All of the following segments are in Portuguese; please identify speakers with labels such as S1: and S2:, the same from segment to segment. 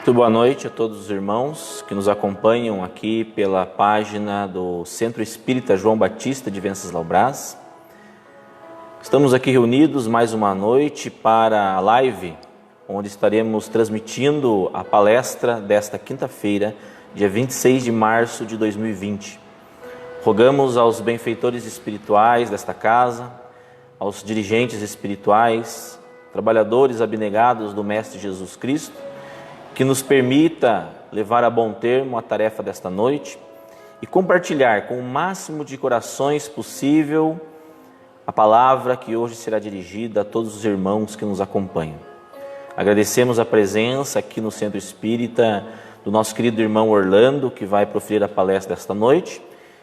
S1: Muito boa noite a todos os irmãos que nos acompanham aqui pela página do Centro Espírita João Batista de Venceslau Braz. Estamos aqui reunidos mais uma noite para a live, onde estaremos transmitindo a palestra desta quinta-feira, dia 26 de março de 2020. Rogamos aos benfeitores espirituais desta casa, aos dirigentes espirituais, trabalhadores abnegados do Mestre Jesus Cristo, que nos permita levar a bom termo a tarefa desta noite e compartilhar com o máximo de corações possível a palavra que hoje será dirigida a todos os irmãos que nos acompanham. Agradecemos a presença aqui no Centro Espírita do nosso querido irmão Orlando, que vai proferir a palestra desta noite,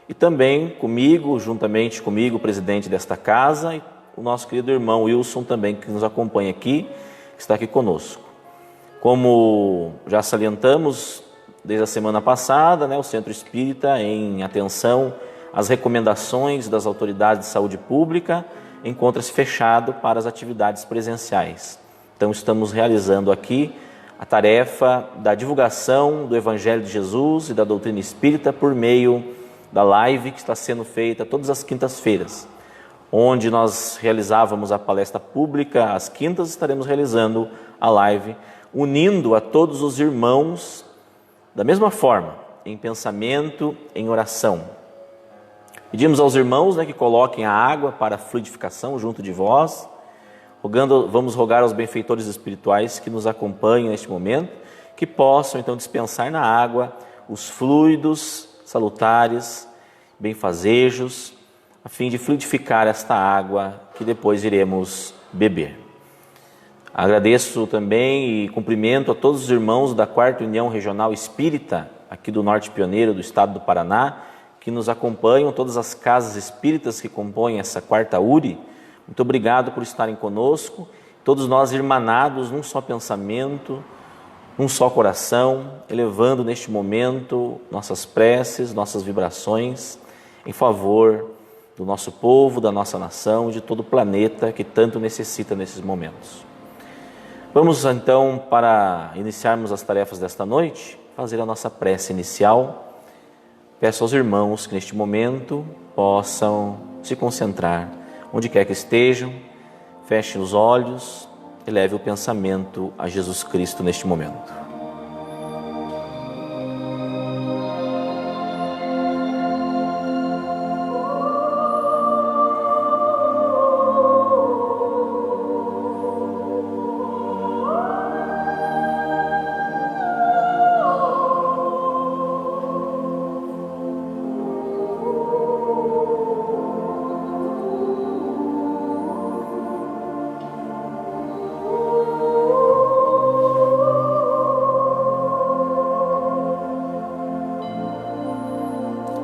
S1: e também comigo, juntamente comigo, o presidente desta casa, e o nosso querido irmão Wilson também, que nos acompanha aqui, que está aqui conosco. Como já salientamos desde a semana passada, o Centro Espírita, em atenção às recomendações das autoridades de saúde pública, encontra-se fechado para as atividades presenciais. Então estamos realizando aqui a tarefa da divulgação do Evangelho de Jesus e da doutrina espírita por meio da live que está sendo feita todas as quintas-feiras. Onde nós realizávamos a palestra pública às quintas, estaremos realizando a live unindo a todos os irmãos da mesma forma, em pensamento, em oração. Pedimos aos irmãos que coloquem a água para a fluidificação junto de vós, vamos rogar aos benfeitores espirituais que nos acompanhem neste momento, que possam então dispensar na água os fluidos salutares, benfazejos, a fim de fluidificar esta água que depois iremos beber. Agradeço também e cumprimento a todos os irmãos da 4ª União Regional Espírita, aqui do Norte Pioneiro do Estado do Paraná, que nos acompanham, todas as casas espíritas que compõem essa 4ª URI. Muito obrigado por estarem conosco, todos nós irmanados num só pensamento, num só coração, elevando neste momento nossas preces, nossas vibrações em favor do nosso povo, da nossa nação e de todo o planeta que tanto necessita nesses momentos. Vamos então, para iniciarmos as tarefas desta noite, fazer a nossa prece inicial. Peço aos irmãos que neste momento possam se concentrar, onde quer que estejam, fechem os olhos e leve o pensamento a Jesus Cristo neste momento.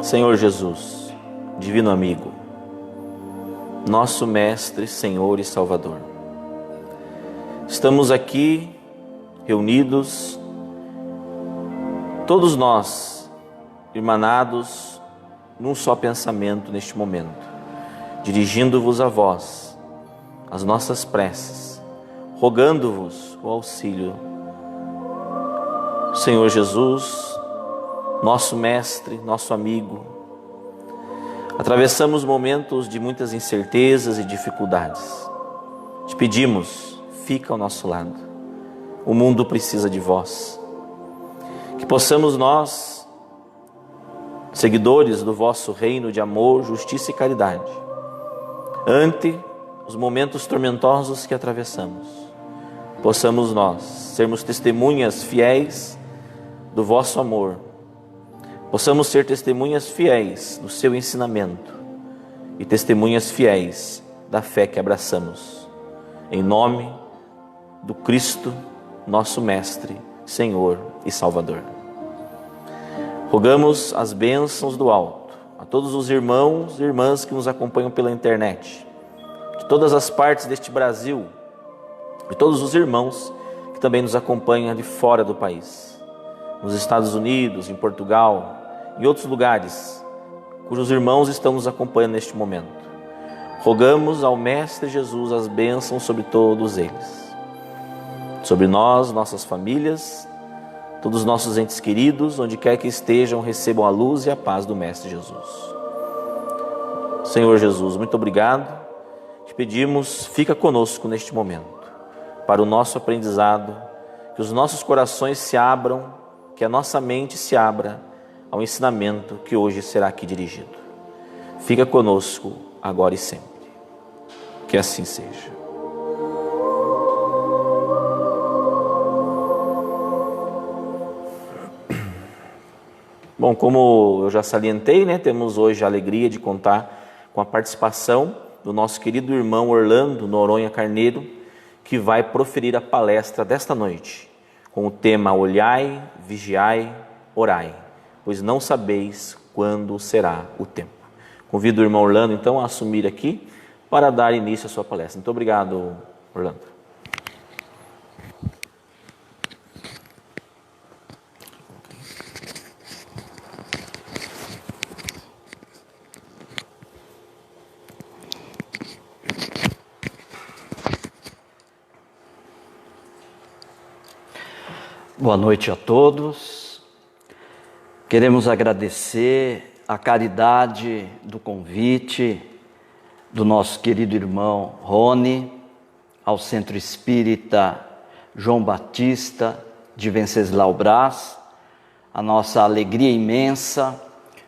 S1: Senhor Jesus, divino amigo, nosso Mestre, Senhor e Salvador, estamos aqui reunidos, todos nós, irmanados num só pensamento neste momento, dirigindo-vos a vós, as nossas preces, rogando-vos o auxílio. Senhor Jesus, nosso Mestre, nosso amigo, atravessamos momentos de muitas incertezas e dificuldades. Te pedimos, fica ao nosso lado. O mundo precisa de vós. Que possamos nós, seguidores do vosso reino de amor, justiça e caridade, ante os momentos tormentosos que atravessamos, possamos nós sermos testemunhas fiéis do vosso amor, possamos ser testemunhas fiéis do seu ensinamento e testemunhas fiéis da fé que abraçamos. Em nome do Cristo, nosso Mestre, Senhor e Salvador. Rogamos as bênçãos do alto a todos os irmãos e irmãs que nos acompanham pela internet, de todas as partes deste Brasil, e todos os irmãos que também nos acompanham de fora do país, nos Estados Unidos, em Portugal, em outros lugares, cujos irmãos estão nos acompanhando neste momento. Rogamos ao Mestre Jesus as bênçãos sobre todos eles, sobre nós, nossas famílias, Todos os nossos entes queridos, onde quer que estejam, recebam a luz e a paz do Mestre Jesus. Senhor Jesus, muito obrigado. Te pedimos, fica conosco neste momento, para o nosso aprendizado, que os nossos corações se abram, que a nossa mente se abra ao ensinamento que hoje será aqui dirigido. Fica conosco agora e sempre. Que assim seja. Bom, como eu já salientei, temos hoje a alegria de contar com a participação do nosso querido irmão Orlando Noronha Carneiro, que vai proferir a palestra desta noite, com o tema Olhai, Vigiai, Orai, pois não sabeis quando será o tempo. Convido o irmão Orlando, então, a assumir aqui para dar início à sua palestra. Muito obrigado, Orlando.
S2: Boa noite a todos. Queremos agradecer a caridade do convite do nosso querido irmão Rony ao Centro Espírita João Batista de Venceslau Braz, a nossa alegria imensa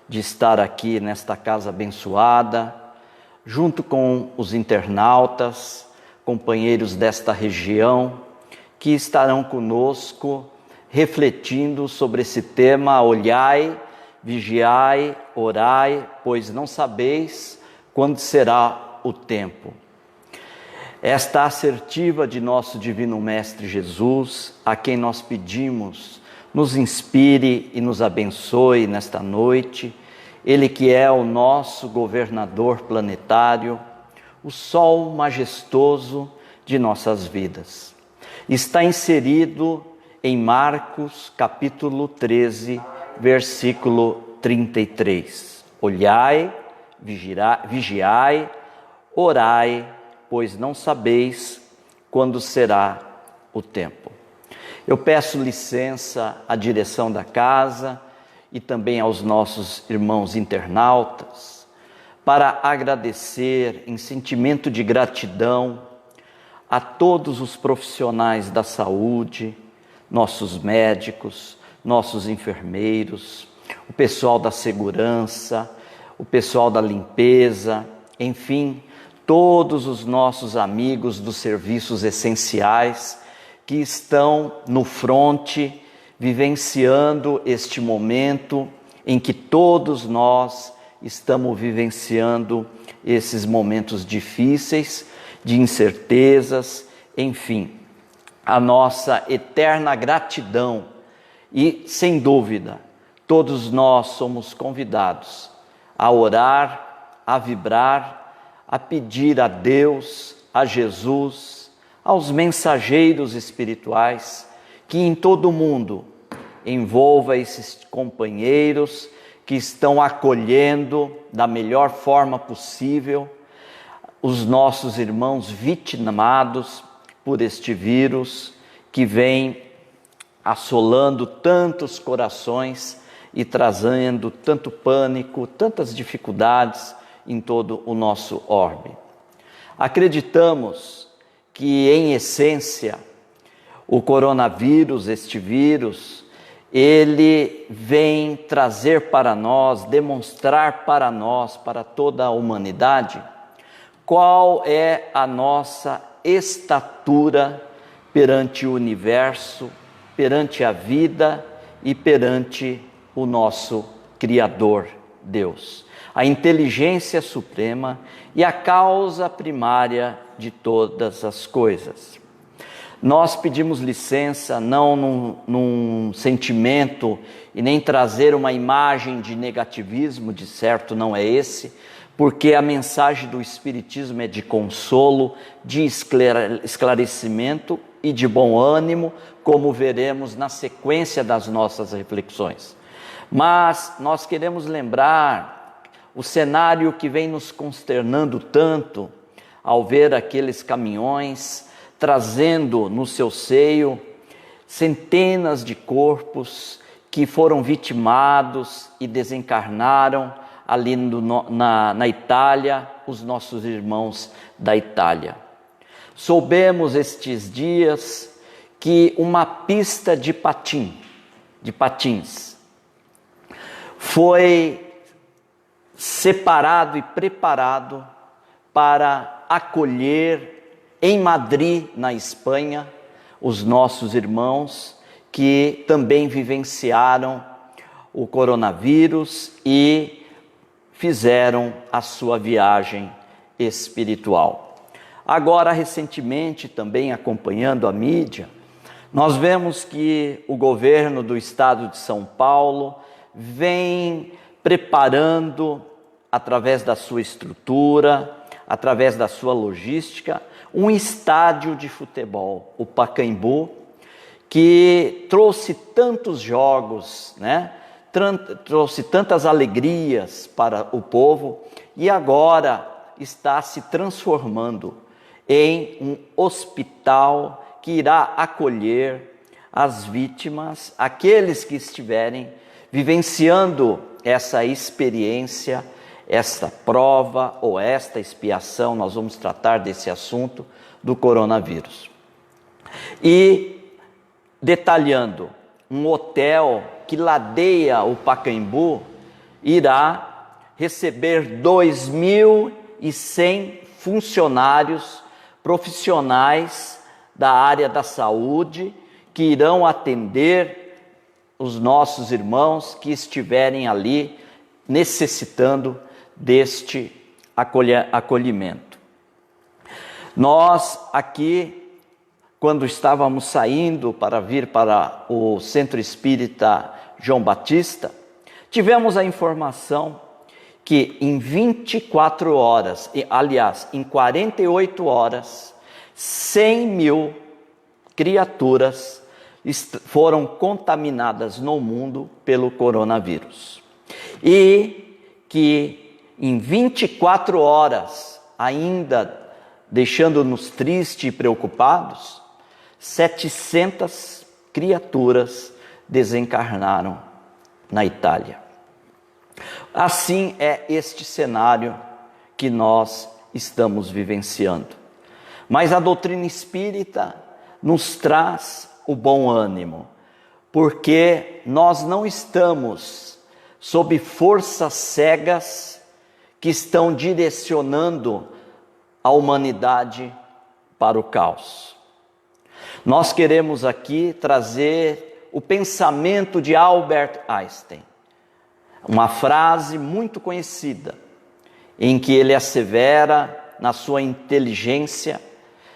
S2: de estar aqui nesta casa abençoada, junto com os internautas, companheiros desta região, que estarão conosco refletindo sobre esse tema: olhai, vigiai, orai, pois não sabeis quando será o tempo. Esta assertiva de nosso Divino Mestre Jesus, a quem nós pedimos, nos inspire e nos abençoe nesta noite, Ele que é o nosso governador planetário, o sol majestoso de nossas vidas. Está inserido em Marcos capítulo 13, versículo 33. Olhai, vigiai, orai, pois não sabeis quando será o tempo. Eu peço licença à direção da casa e também aos nossos irmãos internautas para agradecer em sentimento de gratidão a todos os profissionais da saúde, nossos médicos, nossos enfermeiros, o pessoal da segurança, o pessoal da limpeza, enfim, todos os nossos amigos dos serviços essenciais que estão no fronte, vivenciando este momento em que todos nós estamos vivenciando esses momentos difíceis, de incertezas, enfim, a nossa eterna gratidão. E, sem dúvida, todos nós somos convidados a orar, a vibrar, a pedir a Deus, a Jesus, aos mensageiros espirituais, que em todo o mundo envolva esses companheiros que estão acolhendo da melhor forma possível os nossos irmãos vitimados por este vírus que vem assolando tantos corações e trazendo tanto pânico, tantas dificuldades em todo o nosso orbe. Acreditamos que, em essência, o coronavírus, este vírus, ele vem trazer para nós, demonstrar para nós, para toda a humanidade, qual é a nossa estatura perante o universo, perante a vida e perante o nosso Criador, Deus, a inteligência suprema e a causa primária de todas as coisas. Nós pedimos licença, não num sentimento e nem trazer uma imagem de negativismo, de certo não é esse, porque a mensagem do Espiritismo é de consolo, de esclarecimento e de bom ânimo, como veremos na sequência das nossas reflexões. Mas nós queremos lembrar o cenário que vem nos consternando tanto ao ver aqueles caminhões trazendo no seu seio centenas de corpos que foram vitimados e desencarnaram ali na Itália, os nossos irmãos da Itália. Soubemos estes dias que uma pista de patins, foi separado e preparado para acolher em Madrid, na Espanha, os nossos irmãos que também vivenciaram o coronavírus e fizeram a sua viagem espiritual. Agora, recentemente, também acompanhando a mídia, nós vemos que o governo do estado de São Paulo vem preparando, através da sua estrutura, através da sua logística, um estádio de futebol, o Pacaembu, que trouxe tantos jogos, trouxe tantas alegrias para o povo e agora está se transformando em um hospital que irá acolher as vítimas, aqueles que estiverem vivenciando essa experiência, esta prova ou esta expiação. Nós vamos tratar desse assunto do coronavírus. E detalhando, um hotel que ladeia o Pacaembu irá receber 2.100 funcionários profissionais da área da saúde que irão atender os nossos irmãos que estiverem ali necessitando deste acolhimento. Nós aqui, quando estávamos saindo para vir para o Centro Espírita João Batista, tivemos a informação que em 24 horas, aliás, em 48 horas, 100.000 criaturas foram contaminadas no mundo pelo coronavírus. E que em 24 horas, ainda deixando-nos tristes e preocupados, 700 criaturas desencarnaram na Itália. Assim é este cenário que nós estamos vivenciando. Mas a doutrina espírita nos traz o bom ânimo, porque nós não estamos sob forças cegas que estão direcionando a humanidade para o caos. Nós queremos aqui trazer o pensamento de Albert Einstein, uma frase muito conhecida, em que ele assevera na sua inteligência,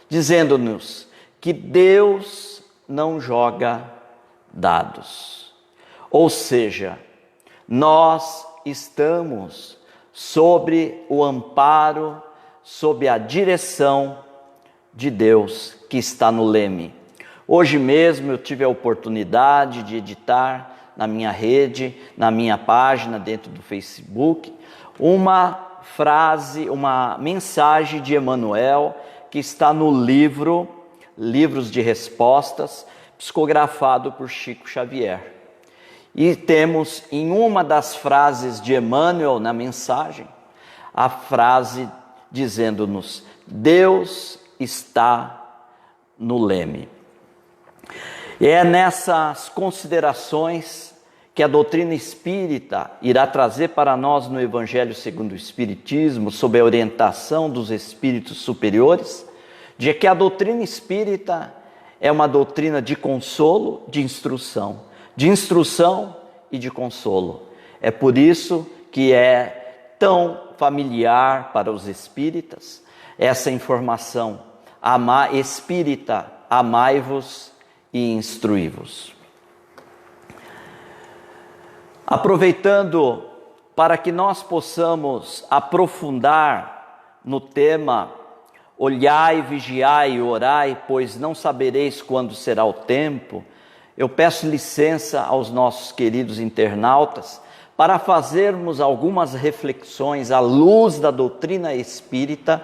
S2: dizendo-nos que Deus não joga dados. Ou seja, nós estamos sobre o amparo, sob a direção de Deus que está no leme. Hoje mesmo eu tive a oportunidade de editar na minha rede, na minha página dentro do Facebook, uma frase, uma mensagem de Emmanuel que está no livro Livros de Respostas, psicografado por Chico Xavier. E temos em uma das frases de Emmanuel na mensagem, a frase dizendo-nos: Deus está no leme. E é nessas considerações que a doutrina espírita irá trazer para nós no Evangelho segundo o Espiritismo, sob a orientação dos espíritos superiores, de que a doutrina espírita é uma doutrina de consolo, de instrução e de consolo. É por isso que é tão familiar para os espíritas essa informação: espírita, amai-vos e instruí-vos. Aproveitando para que nós possamos aprofundar no tema olhai, vigiai e orai, pois não sabereis quando será o tempo, eu peço licença aos nossos queridos internautas para fazermos algumas reflexões à luz da doutrina espírita,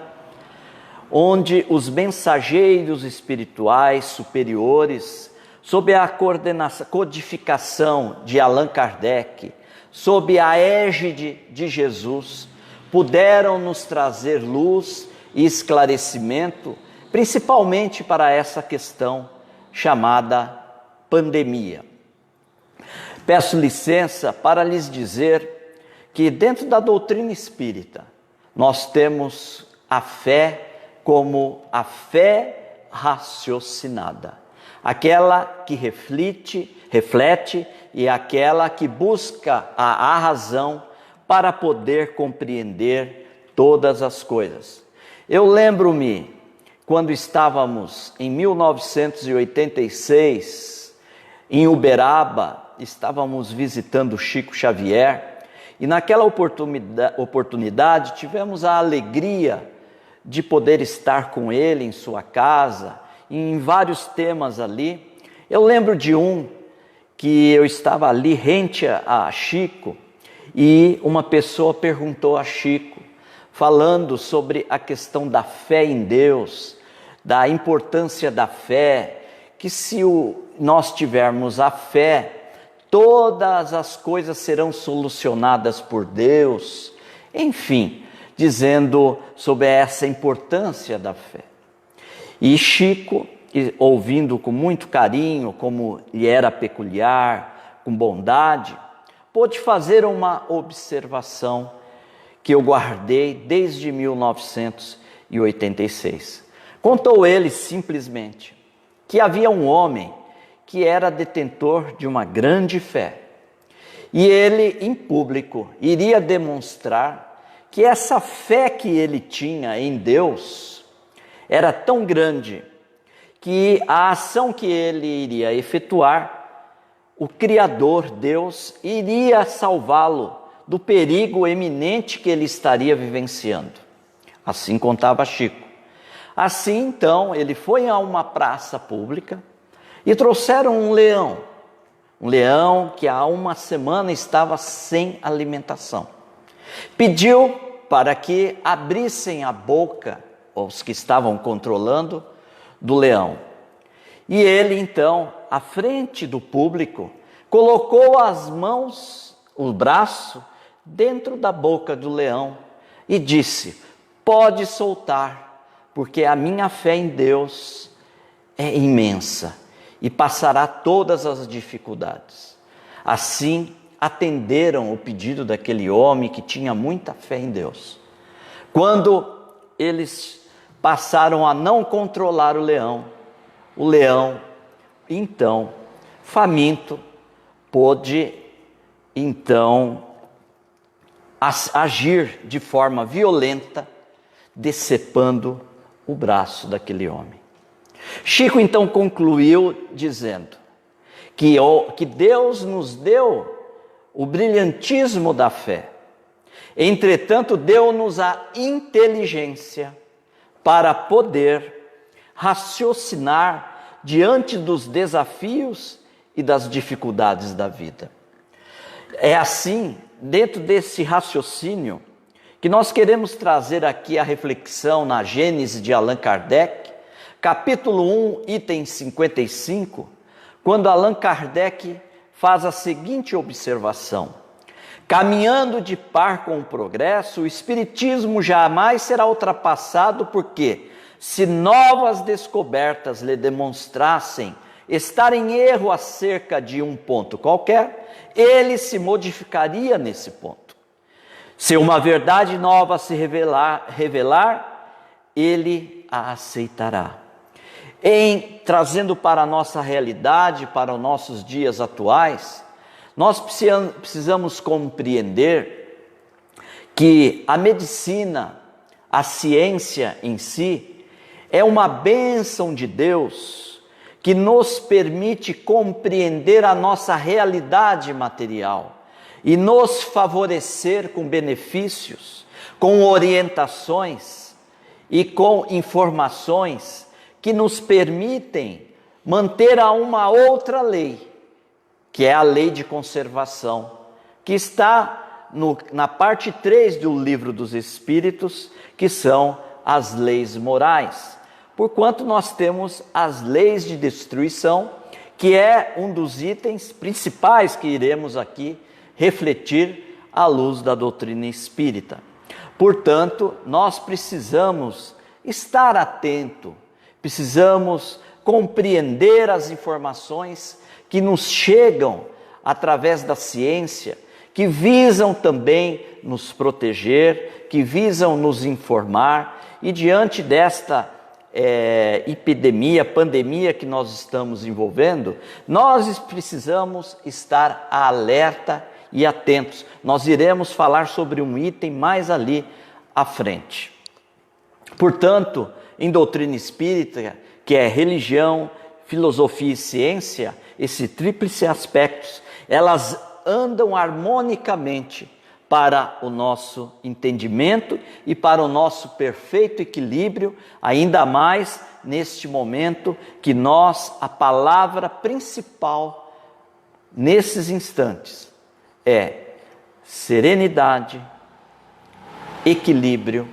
S2: onde os mensageiros espirituais superiores sob a codificação de Allan Kardec, sob a égide de Jesus, puderam nos trazer luz e esclarecimento, principalmente para essa questão chamada pandemia. Peço licença para lhes dizer que dentro da doutrina espírita, nós temos a fé como a fé raciocinada, aquela que reflete e aquela que busca a razão para poder compreender todas as coisas. Eu lembro-me quando estávamos em 1986 em Uberaba, estávamos visitando Chico Xavier e naquela oportunidade tivemos a alegria de poder estar com ele em sua casa, em vários temas ali. Eu lembro de um que eu estava ali rente a Chico e uma pessoa perguntou a Chico, falando sobre a questão da fé em Deus, da importância da fé, que se nós tivermos a fé, todas as coisas serão solucionadas por Deus, enfim, dizendo sobre essa importância da fé. E Chico, ouvindo com muito carinho, como lhe era peculiar, com bondade, pôde fazer uma observação que eu guardei desde 1986. Contou ele simplesmente que havia um homem que era detentor de uma grande fé. E ele, em público, iria demonstrar que essa fé que ele tinha em Deus era tão grande que a ação que ele iria efetuar, o Criador, Deus, iria salvá-lo do perigo eminente que ele estaria vivenciando. Assim contava Chico. Assim, então, ele foi a uma praça pública e trouxeram um leão que há uma semana estava sem alimentação. Pediu para que abrissem a boca, os que estavam controlando, do leão. E ele então, à frente do público, colocou as mãos, o braço, dentro da boca do leão e disse: pode soltar, porque a minha fé em Deus é imensa e passará todas as dificuldades. Assim, atenderam o pedido daquele homem que tinha muita fé em Deus. Quando eles passaram a não controlar o leão, então, faminto, pôde, então, agir de forma violenta, decepando o braço daquele homem. Chico então concluiu dizendo que Deus nos deu o brilhantismo da fé, entretanto deu-nos a inteligência para poder raciocinar diante dos desafios e das dificuldades da vida. É assim, dentro desse raciocínio, que nós queremos trazer aqui a reflexão na Gênese de Allan Kardec, capítulo 1, item 55, quando Allan Kardec faz a seguinte observação: caminhando de par com o progresso, o Espiritismo jamais será ultrapassado, porque se novas descobertas lhe demonstrassem estar em erro acerca de um ponto qualquer, ele se modificaria nesse ponto. Se uma verdade nova se revelar, ele a aceitará. Trazendo para a nossa realidade, para os nossos dias atuais, nós precisamos compreender que a medicina, a ciência em si, é uma bênção de Deus que nos permite compreender a nossa realidade material e nos favorecer com benefícios, com orientações e com informações que nos permitem manter a uma outra lei, que é a lei de conservação, que está na parte 3 do Livro dos Espíritos, que são as leis morais. Porquanto nós temos as leis de destruição, que é um dos itens principais que iremos aqui refletir à luz da doutrina espírita. Portanto, nós precisamos estar atento, precisamos compreender as informações que nos chegam através da ciência, que visam também nos proteger, que visam nos informar, e diante desta epidemia, pandemia que nós estamos envolvendo, nós precisamos estar alerta e atentos. Nós iremos falar sobre um item mais ali à frente. Portanto, em doutrina espírita, que é religião, filosofia e ciência, esses tríplice aspectos, elas andam harmonicamente para o nosso entendimento e para o nosso perfeito equilíbrio, ainda mais neste momento que a palavra principal nesses instantes é serenidade, equilíbrio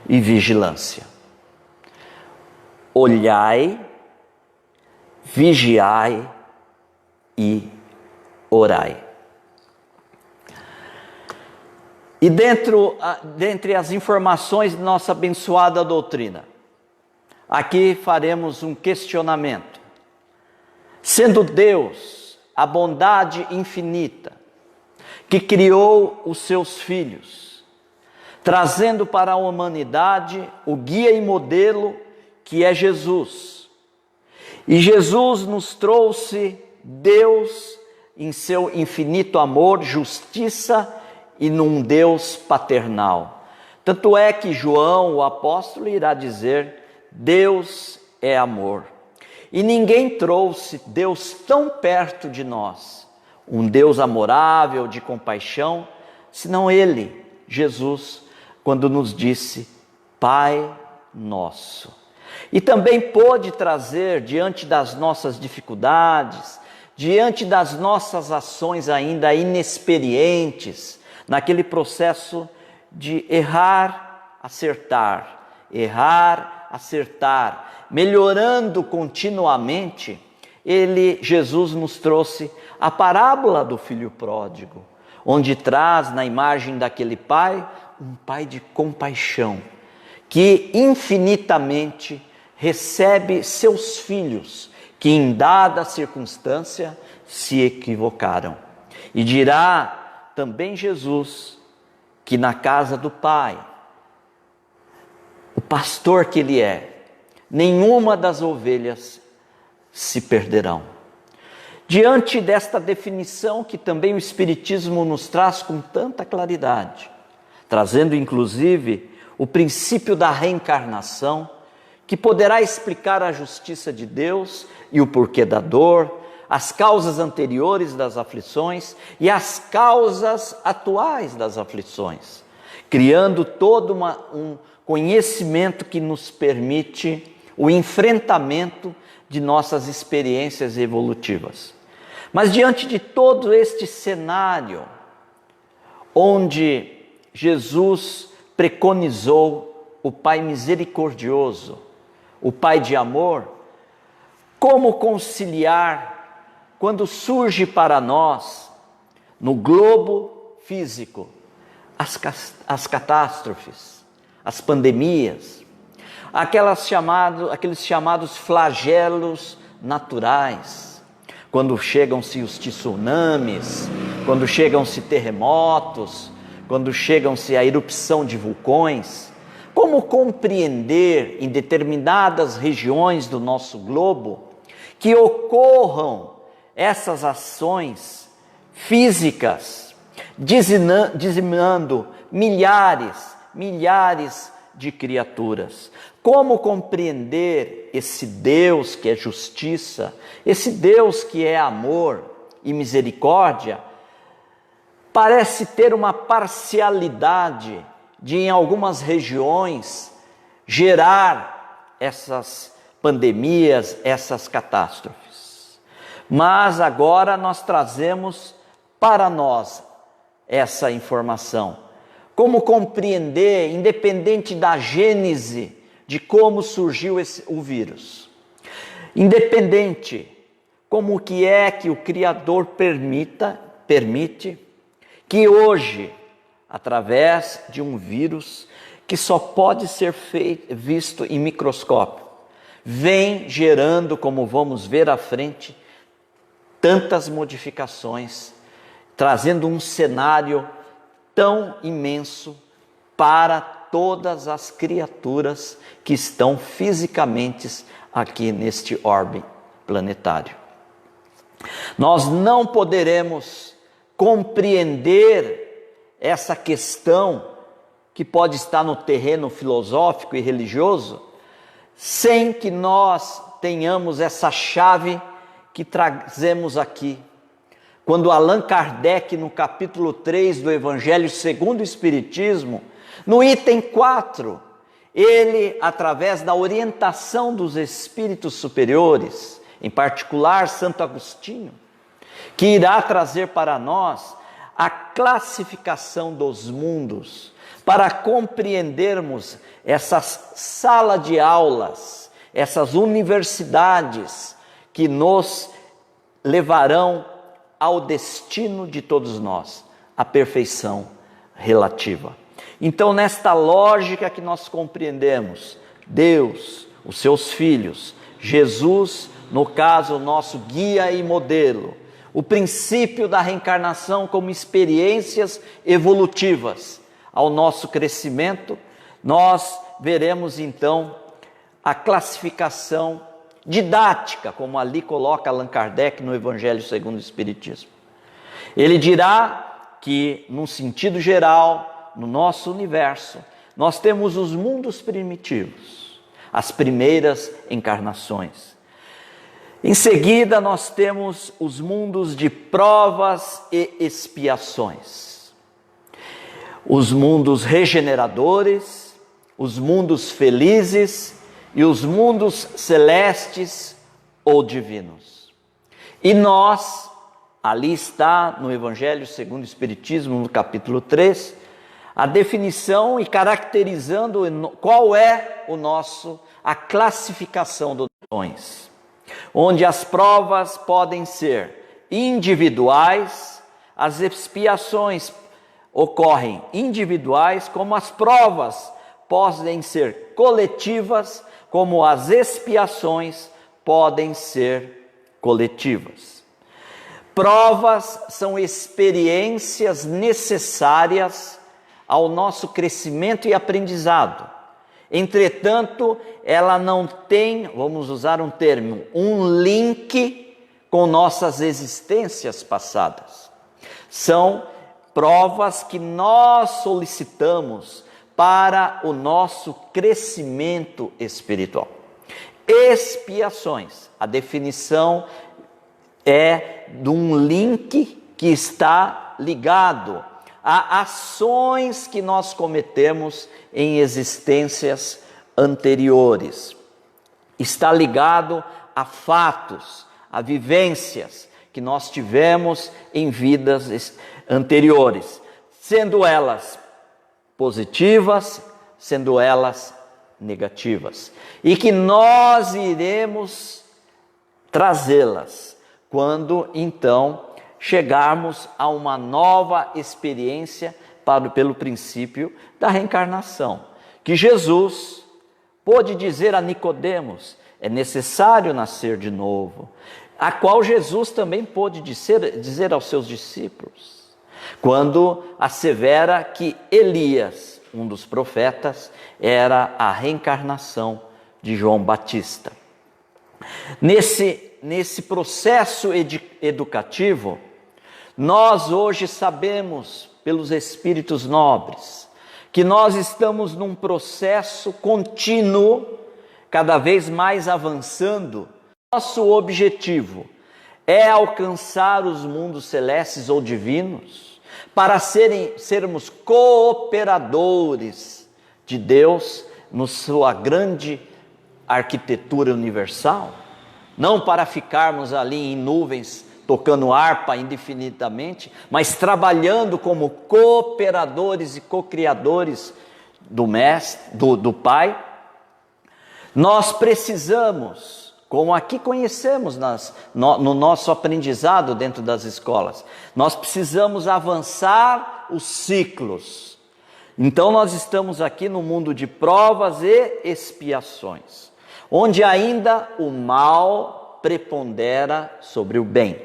S2: e vigilância. Olhai, vigiai e orai. E dentre as informações de nossa abençoada doutrina, aqui faremos um questionamento. Sendo Deus a bondade infinita, que criou os seus filhos, trazendo para a humanidade o guia e modelo que é Jesus. E Jesus nos trouxe Deus em seu infinito amor, justiça e num Deus paternal. Tanto é que João, o apóstolo, irá dizer: Deus é amor. E ninguém trouxe Deus tão perto de nós, um Deus amorável, de compaixão, senão Ele, Jesus, quando nos disse: Pai nosso. E também pôde trazer, diante das nossas dificuldades, diante das nossas ações ainda inexperientes, naquele processo de errar, acertar, melhorando continuamente, Jesus nos trouxe a parábola do filho pródigo, onde traz na imagem daquele pai, um pai de compaixão, que infinitamente recebe seus filhos, que em dada circunstância se equivocaram. E dirá também Jesus que na casa do Pai, o pastor que Ele é, nenhuma das ovelhas se perderão. Diante desta definição que também o Espiritismo nos traz com tanta claridade, trazendo inclusive o princípio da reencarnação, que poderá explicar a justiça de Deus e o porquê da dor, as causas anteriores das aflições e as causas atuais das aflições, criando todo um conhecimento que nos permite o enfrentamento de nossas experiências evolutivas. Mas diante de todo este cenário, onde Jesus preconizou o Pai misericordioso, o Pai de amor, como conciliar quando surge para nós, no globo físico, as catástrofes, as pandemias, aqueles chamados flagelos naturais, quando chegam-se os tsunamis, quando chegam-se terremotos, quando chegam-se a erupção de vulcões, como compreender em determinadas regiões do nosso globo que ocorram essas ações físicas, dizimando milhares de criaturas? Como compreender esse Deus que é justiça, esse Deus que é amor e misericórdia, parece ter uma parcialidade de, em algumas regiões, gerar essas pandemias, essas catástrofes. Mas agora nós trazemos para nós essa informação. Como compreender, independente da gênese de como surgiu o vírus, independente como que é que o Criador permite que hoje, através de um vírus que só pode ser visto em microscópio, vem gerando, como vamos ver à frente, tantas modificações, trazendo um cenário tão imenso para todas as criaturas que estão fisicamente aqui neste orbe planetário. Nós não poderemos compreender essa questão que pode estar no terreno filosófico e religioso sem que nós tenhamos essa chave que trazemos aqui. Quando Allan Kardec, no capítulo 3 do Evangelho segundo o Espiritismo, no item 4, ele, através da orientação dos espíritos superiores, em particular Santo Agostinho, que irá trazer para nós a classificação dos mundos, para compreendermos essa sala de aulas, essas universidades que nos levarão ao destino de todos nós, a perfeição relativa. Então, nesta lógica que nós compreendemos, Deus, os seus filhos, Jesus, no caso, nosso guia e modelo, o princípio da reencarnação como experiências evolutivas ao nosso crescimento, nós veremos então a classificação didática, como ali coloca Allan Kardec no Evangelho segundo o Espiritismo. Ele dirá que, num sentido geral, no nosso universo, nós temos os mundos primitivos, as primeiras encarnações. Em seguida, nós temos os mundos de provas e expiações, os mundos regeneradores, os mundos felizes e os mundos celestes ou divinos. E nós, ali está no Evangelho segundo o Espiritismo, no capítulo 3, a definição e caracterizando qual é a classificação dos dons, onde as provas podem ser individuais, as expiações ocorrem individuais, como as provas podem ser coletivas, como as expiações podem ser coletivas. Provas são experiências necessárias ao nosso crescimento e aprendizado. Entretanto, ela não tem, vamos usar um termo, um link com nossas existências passadas. São provas que nós solicitamos para o nosso crescimento espiritual. Expiações, a definição é de um link que está ligado a ações que nós cometemos em existências anteriores. Está ligado a fatos, a vivências que nós tivemos em vidas anteriores, sendo elas positivas, sendo elas negativas, e que nós iremos trazê-las quando então chegarmos a uma nova experiência pelo princípio da reencarnação, que Jesus pôde dizer a Nicodemos: é necessário nascer de novo, a qual Jesus também pôde dizer aos seus discípulos, quando assevera que Elias, um dos profetas, era a reencarnação de João Batista. Nesse processo educativo, nós hoje sabemos, pelos espíritos nobres, que nós estamos num processo contínuo, cada vez mais avançando. Nosso objetivo é alcançar os mundos celestes ou divinos, para sermos cooperadores de Deus na sua grande arquitetura universal, não para ficarmos ali em nuvens tocando harpa indefinidamente, mas trabalhando como cooperadores e co-criadores do Mestre, do Pai. Nós precisamos como aqui conhecemos no nosso aprendizado dentro das escolas. Nós precisamos avançar os ciclos. Então nós estamos aqui no mundo de provas e expiações, onde ainda o mal prepondera sobre o bem.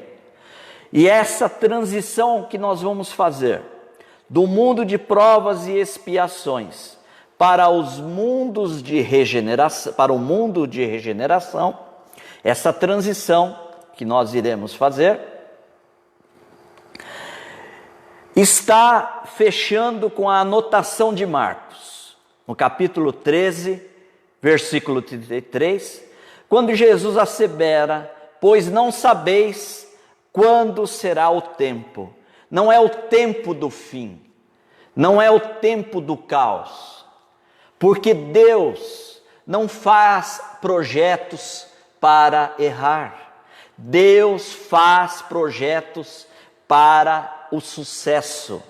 S2: E essa transição que nós vamos fazer do mundo de provas e expiações para os mundos de regeneração, para o mundo de regeneração, essa transição que nós iremos fazer está fechando com a anotação de Marcos, no capítulo 13, versículo 33, quando Jesus assevera: pois não sabeis quando será o tempo. Não é o tempo do fim, não é o tempo do caos, porque Deus não faz projetos para errar. Deus faz projetos para o sucesso.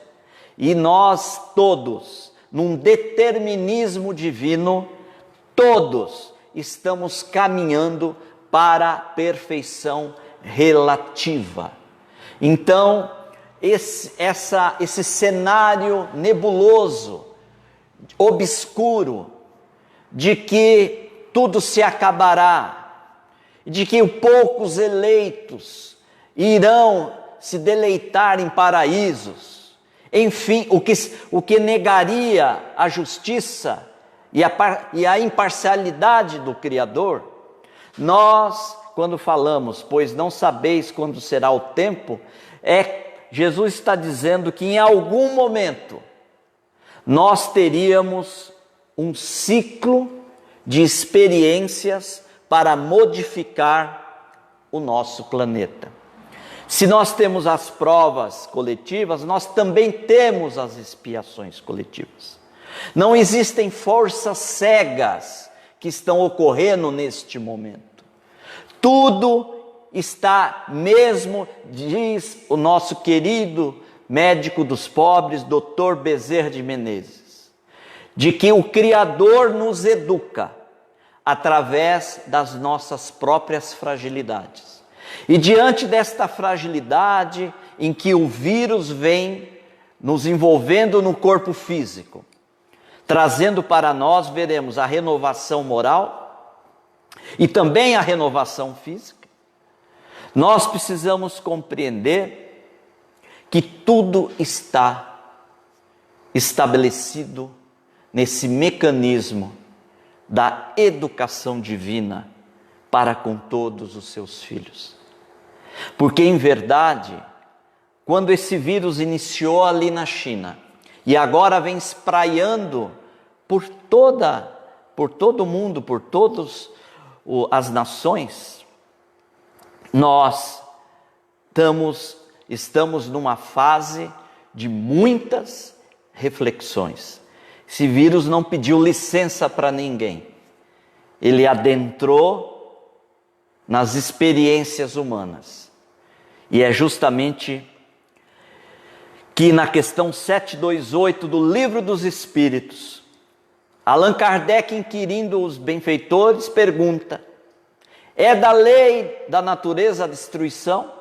S2: E nós todos, num determinismo divino, todos estamos caminhando para a perfeição relativa. Então, esse cenário nebuloso, obscuro, de que tudo se acabará, de que poucos eleitos irão se deleitar em paraísos, enfim, o que negaria a justiça e a imparcialidade do Criador. Nós, quando falamos, pois não sabeis quando será o tempo, Jesus está dizendo que em algum momento nós teríamos um ciclo de experiências para modificar o nosso planeta. Se nós temos as provas coletivas, nós também temos as expiações coletivas. Não existem forças cegas que estão ocorrendo neste momento. Tudo está mesmo, diz o nosso querido médico dos pobres, Dr. Bezerra de Menezes, de que o Criador nos educa através das nossas próprias fragilidades. E diante desta fragilidade em que o vírus vem nos envolvendo no corpo físico, trazendo para nós, veremos a renovação moral e também a renovação física. Nós precisamos compreender que tudo está estabelecido nesse mecanismo da educação divina para com todos os seus filhos. Porque, em verdade, quando esse vírus iniciou ali na China e agora vem espraiando por todo o mundo, por todas as nações, nós estamos numa fase de muitas reflexões. Esse vírus não pediu licença para ninguém. Ele adentrou nas experiências humanas. E é justamente que na questão 728 do Livro dos Espíritos, Allan Kardec, inquirindo os benfeitores, pergunta: é da lei da natureza a destruição?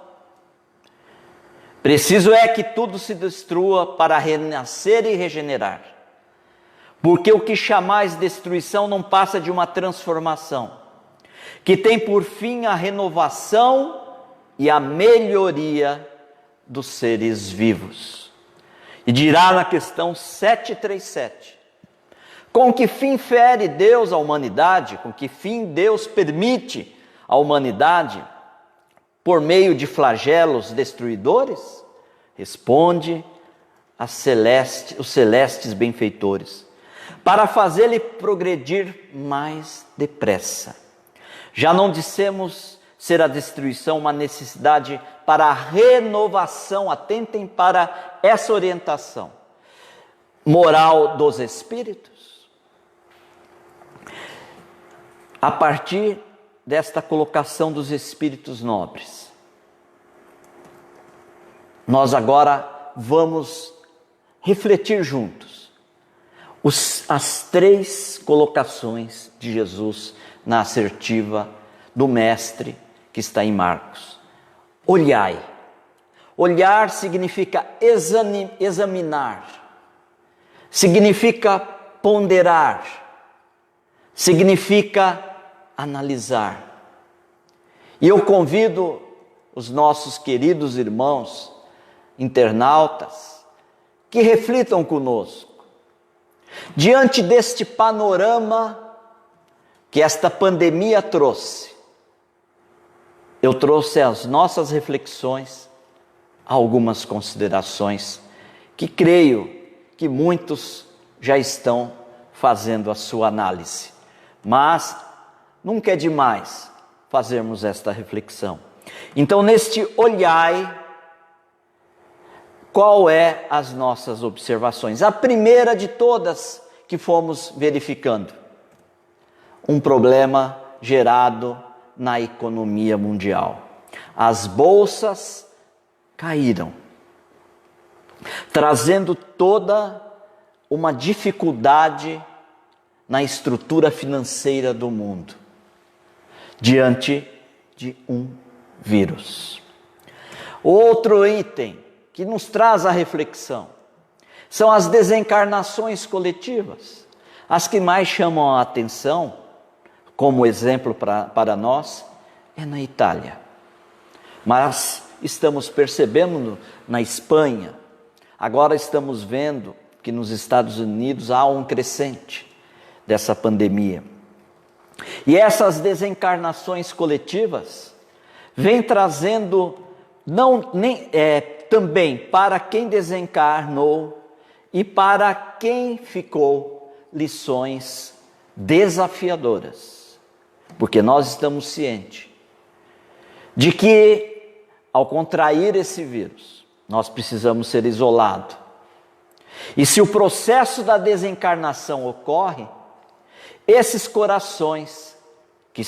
S2: Preciso é que tudo se destrua para renascer e regenerar. Porque o que chamais destruição não passa de uma transformação, que tem por fim a renovação e a melhoria dos seres vivos. E dirá na questão 737, com que fim fere Deus a humanidade, com que fim Deus permite a humanidade por meio de flagelos destruidores? Responde os celestes benfeitores: para fazê-lo progredir mais depressa. Já não dissemos ser a destruição uma necessidade para a renovação? Atentem para essa orientação moral dos espíritos. A partir desta colocação dos espíritos nobres, nós agora vamos refletir juntos as três colocações de Jesus na assertiva do Mestre que está em Marcos. Olhai. Olhar significa examinar, significa ponderar, significa analisar. E eu convido os nossos queridos irmãos internautas que reflitam conosco. Diante deste panorama que esta pandemia trouxe, eu trouxe as nossas reflexões, algumas considerações que creio que muitos já estão fazendo a sua análise. Mas nunca é demais fazermos esta reflexão. Então, neste olhai, qual é as nossas observações? A primeira de todas que fomos verificando, um problema gerado na economia mundial. As bolsas caíram, trazendo toda uma dificuldade na estrutura financeira do mundo, diante de um vírus. Outro item que nos traz a reflexão são as desencarnações coletivas. As que mais chamam a atenção, como exemplo para nós, é na Itália. Mas estamos percebendo na Espanha, agora estamos vendo que nos Estados Unidos há um crescente dessa pandemia. E essas desencarnações coletivas vêm trazendo também para quem desencarnou e para quem ficou lições desafiadoras. Porque nós estamos cientes de que, ao contrair esse vírus, nós precisamos ser isolados. E se o processo da desencarnação ocorre, esses corações que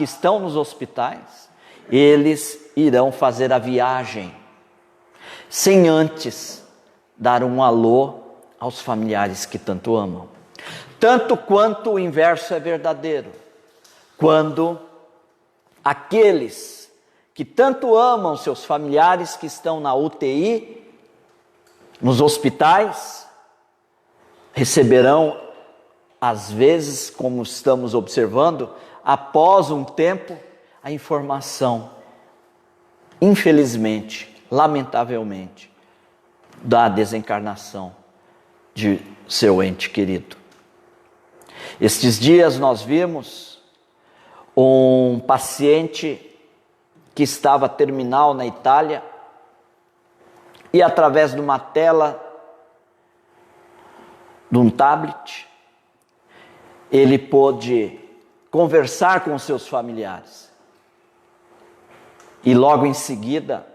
S2: estão nos hospitais, eles irão fazer a viagem, sem antes dar um alô aos familiares que tanto amam. Tanto quanto o inverso é verdadeiro, quando aqueles que tanto amam seus familiares que estão na UTI, nos hospitais, receberão, às vezes, como estamos observando, após um tempo, a informação, infelizmente, lamentavelmente, da desencarnação de seu ente querido. Estes dias nós vimos um paciente que estava terminal na Itália e, através de uma tela, de um tablet, ele pôde conversar com seus familiares. E logo em seguida,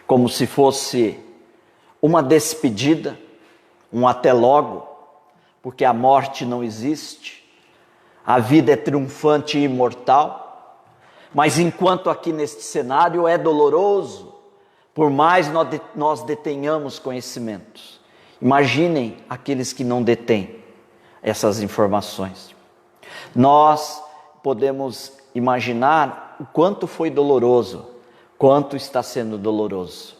S2: como se fosse uma despedida, um até logo, porque a morte não existe, a vida é triunfante e imortal, mas enquanto aqui neste cenário é doloroso, por mais nós detenhamos conhecimentos, imaginem aqueles que não detêm essas informações. Nós podemos imaginar o quanto foi doloroso, quanto está sendo doloroso.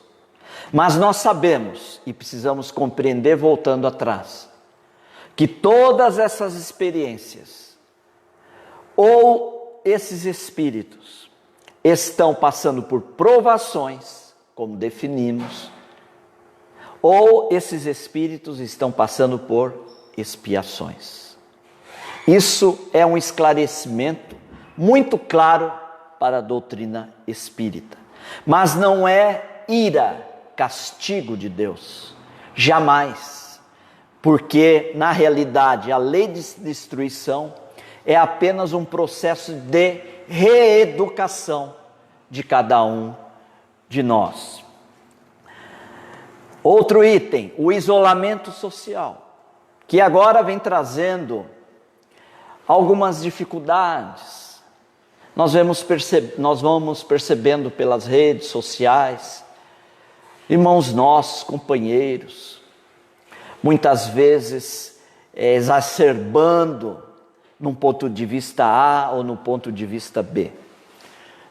S2: Mas nós sabemos e precisamos compreender, voltando atrás, que todas essas experiências, ou esses espíritos, estão passando por provações, como definimos, ou esses espíritos estão passando por expiações. Isso é um esclarecimento muito claro para a doutrina espírita. Mas não é ira, castigo de Deus. Jamais. Porque, na realidade, a lei de destruição é apenas um processo de reeducação de cada um de nós. Outro item, o isolamento social, que agora vem trazendo algumas dificuldades. Nós vamos percebendo pelas redes sociais, irmãos nossos, companheiros, muitas vezes exacerbando num ponto de vista A ou no ponto de vista B.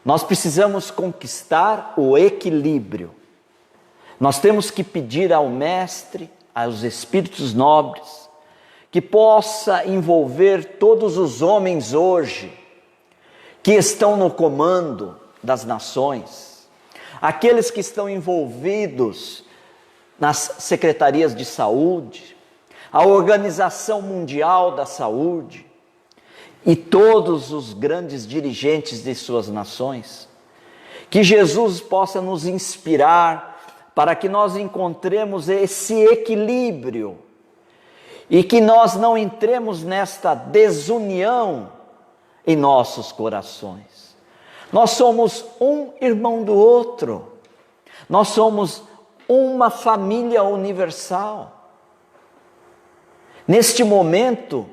S2: Nós precisamos conquistar o equilíbrio. Nós temos que pedir ao Mestre, aos Espíritos nobres, que possa envolver todos os homens hoje que estão no comando das nações, aqueles que estão envolvidos nas secretarias de saúde, a Organização Mundial da Saúde e todos os grandes dirigentes de suas nações. Que Jesus possa nos inspirar para que nós encontremos esse equilíbrio e que nós não entremos nesta desunião em nossos corações. Nós somos um irmão do outro, nós somos uma família universal. Neste momento,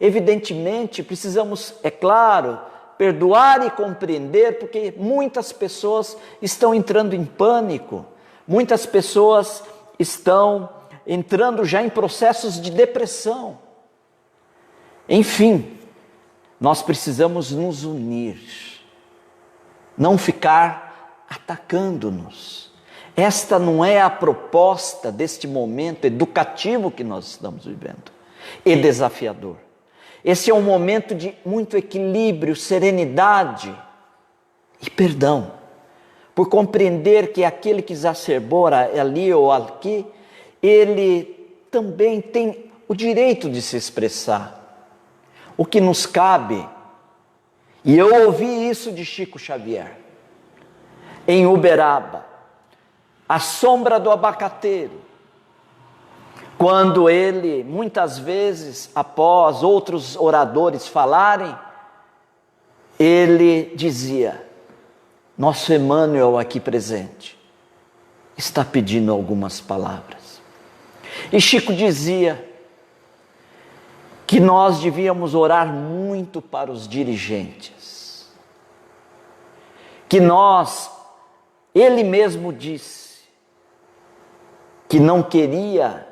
S2: evidentemente, precisamos, é claro, perdoar e compreender, porque muitas pessoas estão entrando em pânico, muitas pessoas estão entrando já em processos de depressão. Enfim, nós precisamos nos unir, não ficar atacando-nos. Esta não é a proposta deste momento educativo que nós estamos vivendo e desafiador. Esse é um momento de muito equilíbrio, serenidade e perdão, por compreender que aquele que exacerbou ali ou aqui, ele também tem o direito de se expressar. O que nos cabe, e eu ouvi isso de Chico Xavier, em Uberaba, à sombra do abacateiro, quando ele, muitas vezes, após outros oradores falarem, ele dizia: nosso Emmanuel aqui presente está pedindo algumas palavras. E Chico dizia que nós devíamos orar muito para os dirigentes, que ele mesmo disse que não queria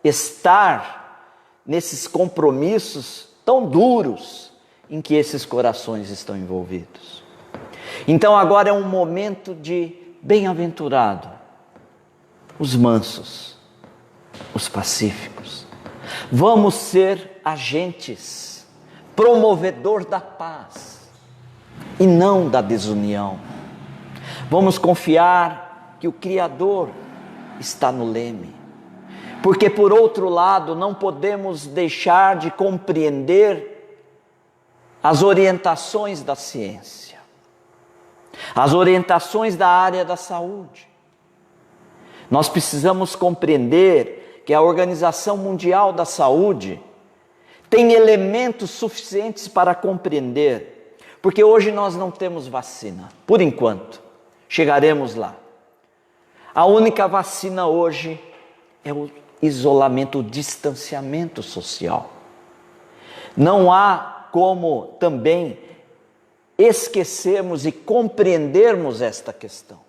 S2: estar nesses compromissos tão duros em que esses corações estão envolvidos. Então agora é um momento de bem-aventurado os mansos, os pacíficos. Vamos ser agentes, promovedor da paz e não da desunião. Vamos confiar que o Criador está no leme. Porque, por outro lado, não podemos deixar de compreender as orientações da ciência, as orientações da área da saúde. Nós precisamos compreender que a Organização Mundial da Saúde tem elementos suficientes para compreender, porque hoje nós não temos vacina, por enquanto, chegaremos lá. A única vacina hoje é o isolamento, o distanciamento social. Não há como também esquecermos e compreendermos esta questão.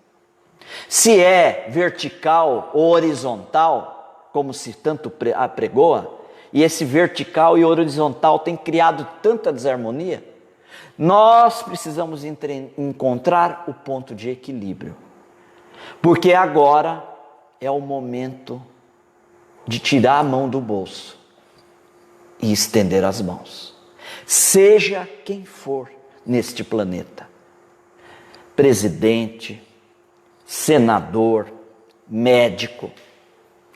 S2: Se é vertical ou horizontal, como se tanto apregoa, e esse vertical e horizontal tem criado tanta desarmonia, nós precisamos encontrar o ponto de equilíbrio. Porque agora é o momento de tirar a mão do bolso e estender as mãos. Seja quem for neste planeta, presidente, senador, médico,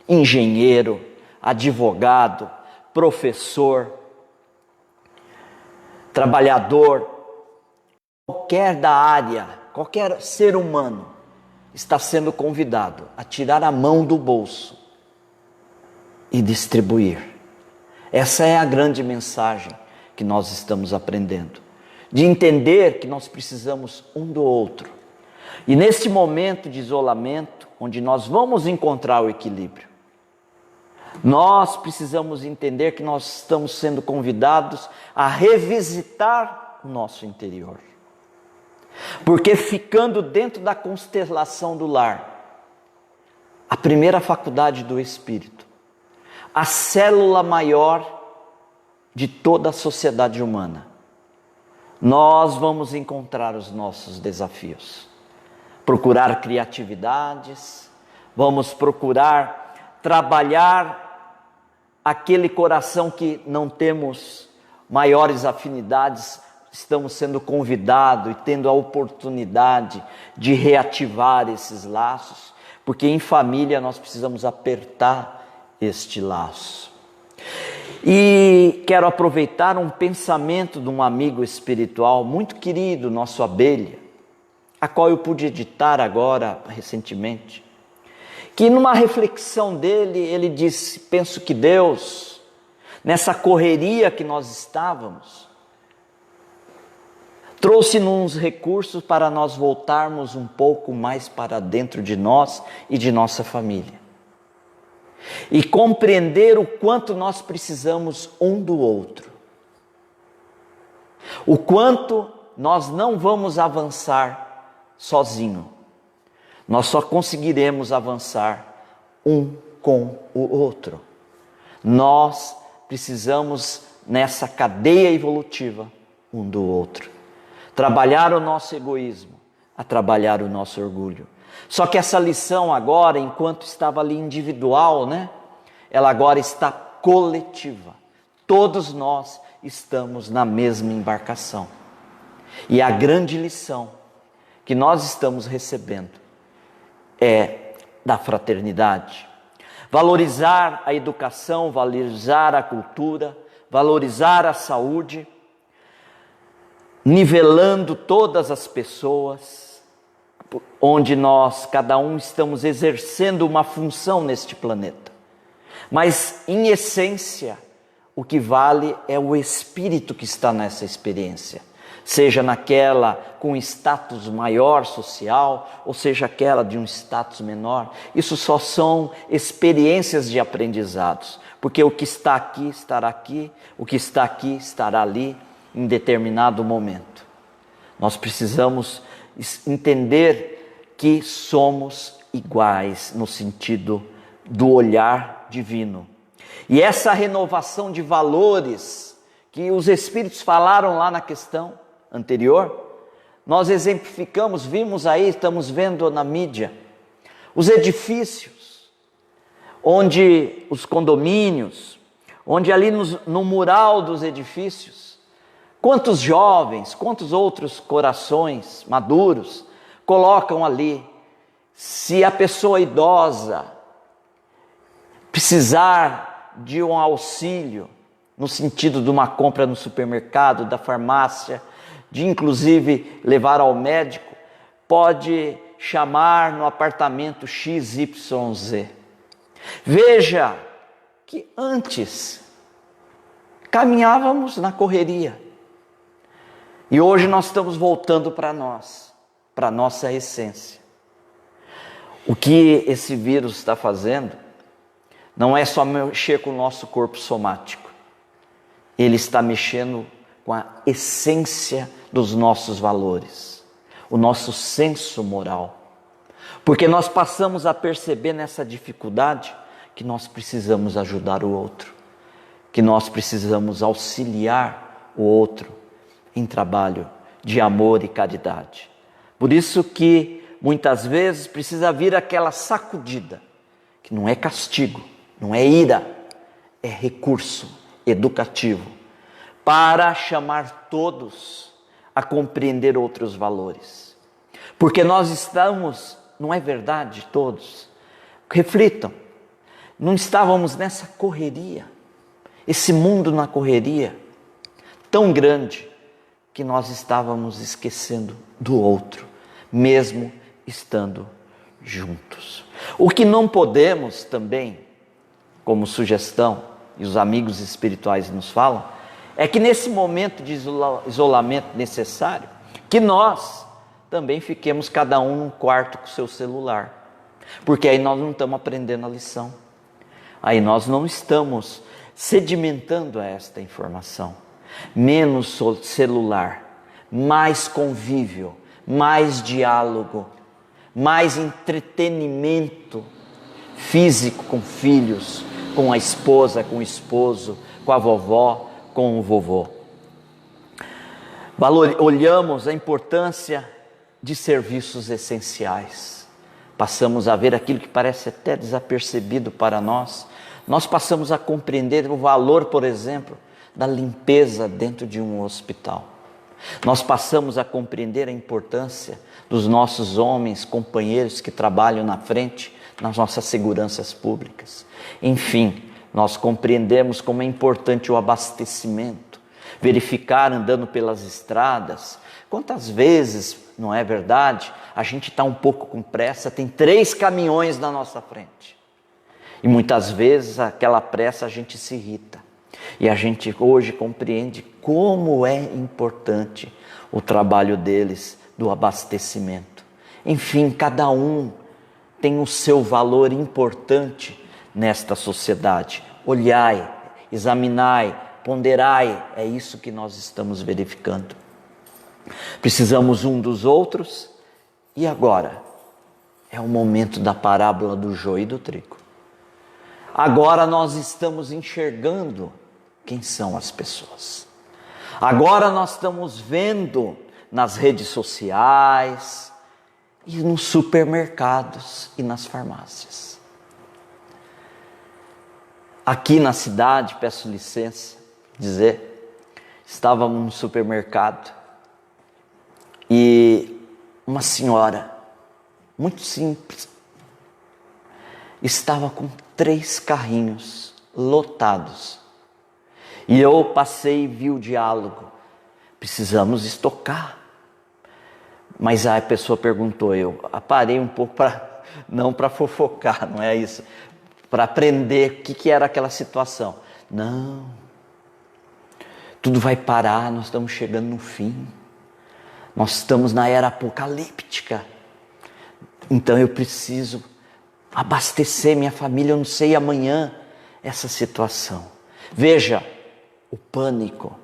S2: engenheiro, advogado, professor, trabalhador, qualquer da área, qualquer ser humano está sendo convidado a tirar a mão do bolso e distribuir. Essa é a grande mensagem que nós estamos aprendendo, de entender que nós precisamos um do outro. E neste momento de isolamento, onde nós vamos encontrar o equilíbrio, nós precisamos entender que nós estamos sendo convidados a revisitar o nosso interior. Porque ficando dentro da constelação do lar, a primeira faculdade do Espírito, a célula maior de toda a sociedade humana, nós vamos encontrar os nossos desafios. Procurar criatividades, vamos procurar trabalhar aquele coração que não temos maiores afinidades, estamos sendo convidados e tendo a oportunidade de reativar esses laços, porque em família nós precisamos apertar este laço. E quero aproveitar um pensamento de um amigo espiritual muito querido, nosso Abelha, a qual eu pude editar agora recentemente, que numa reflexão dele, ele disse: penso que Deus, nessa correria que nós estávamos, trouxe-nos recursos para nós voltarmos um pouco mais para dentro de nós e de nossa família. E compreender o quanto nós precisamos um do outro. O quanto nós não vamos avançar sozinho. Nós só conseguiremos avançar um com o outro. Nós precisamos, nessa cadeia evolutiva, um do outro. Trabalhar o nosso egoísmo, a trabalhar o nosso orgulho. Só que essa lição agora, enquanto estava ali individual, ela agora está coletiva. Todos nós estamos na mesma embarcação. E a grande lição que nós estamos recebendo é da fraternidade. Valorizar a educação, valorizar a cultura, valorizar a saúde, nivelando todas as pessoas, onde nós, cada um, estamos exercendo uma função neste planeta. Mas, em essência, o que vale é o espírito que está nessa experiência. Seja naquela com status maior social, ou seja aquela de um status menor. Isso só são experiências de aprendizados. Porque o que está aqui, estará aqui. O que está aqui, estará ali, em determinado momento. Nós precisamos entender que somos iguais no sentido do olhar divino. E essa renovação de valores que os Espíritos falaram lá na questão anterior, nós exemplificamos, vimos aí, estamos vendo na mídia, os edifícios, onde os condomínios, onde ali no mural dos edifícios, quantos jovens, quantos outros corações maduros colocam ali: se a pessoa idosa precisar de um auxílio, no sentido de uma compra no supermercado, da farmácia, de inclusive levar ao médico, pode chamar no apartamento XYZ. Veja que antes caminhávamos na correria. E hoje nós estamos voltando para nós, para a nossa essência. O que esse vírus está fazendo não é só mexer com o nosso corpo somático. Ele está mexendo com a essência dos nossos valores, o nosso senso moral. Porque nós passamos a perceber nessa dificuldade que nós precisamos ajudar o outro, que nós precisamos auxiliar o outro em trabalho de amor e caridade. Por isso que muitas vezes precisa vir aquela sacudida, que não é castigo, não é ira, é recurso educativo, para chamar todos a compreender outros valores. Porque nós estamos, não é verdade todos? Reflitam, não estávamos nessa correria, esse mundo na correria tão grande, que nós estávamos esquecendo do outro, mesmo estando juntos. O que não podemos também, como sugestão, e os amigos espirituais nos falam, é que nesse momento de isolamento necessário, que nós também fiquemos cada um num quarto com o seu celular. Porque aí nós não estamos aprendendo a lição. Aí nós não estamos sedimentando esta informação. Menos celular, mais convívio, mais diálogo, mais entretenimento físico com filhos, com a esposa, com o esposo, com a vovó, com o vovô. Olhamos a importância de serviços essenciais. Passamos a ver aquilo que parece até desapercebido para nós. Nós passamos a compreender o valor, por exemplo, da limpeza dentro de um hospital. Nós passamos a compreender a importância dos nossos homens, companheiros que trabalham na frente, nas nossas seguranças públicas. Enfim, nós compreendemos como é importante o abastecimento, verificar andando pelas estradas. Quantas vezes, não é verdade, a gente está um pouco com pressa, tem 3 caminhões na nossa frente. E muitas vezes aquela pressa a gente se irrita. E a gente hoje compreende como é importante o trabalho deles, do abastecimento. Enfim, cada um tem o seu valor importante nesta sociedade. Olhai, examinai, ponderai, é isso que nós estamos verificando. Precisamos um dos outros, e agora é o momento da parábola do joio e do trigo. Agora nós estamos enxergando quem são as pessoas. Agora nós estamos vendo nas redes sociais e nos supermercados e nas farmácias. Aqui na cidade, peço licença dizer, estávamos no supermercado e uma senhora, muito simples, estava com 3 carrinhos lotados. E eu passei e vi o diálogo. Precisamos estocar. Mas a pessoa perguntou, eu parei um pouco não para fofocar, não é isso, para aprender o que era aquela situação. Não, tudo vai parar, nós estamos chegando no fim, nós estamos na era apocalíptica, então eu preciso abastecer minha família, eu não sei amanhã essa situação. Veja o pânico,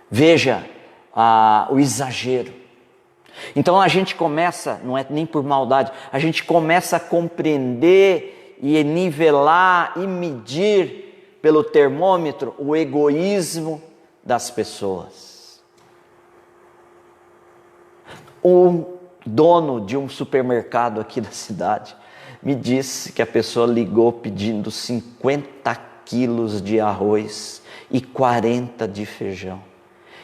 S2: veja o exagero. Então a gente começa, não é nem por maldade, a gente começa a compreender e nivelar e medir pelo termômetro o egoísmo das pessoas. Um dono de um supermercado aqui da cidade me disse que a pessoa ligou pedindo 50 quilos de arroz e 40 de feijão.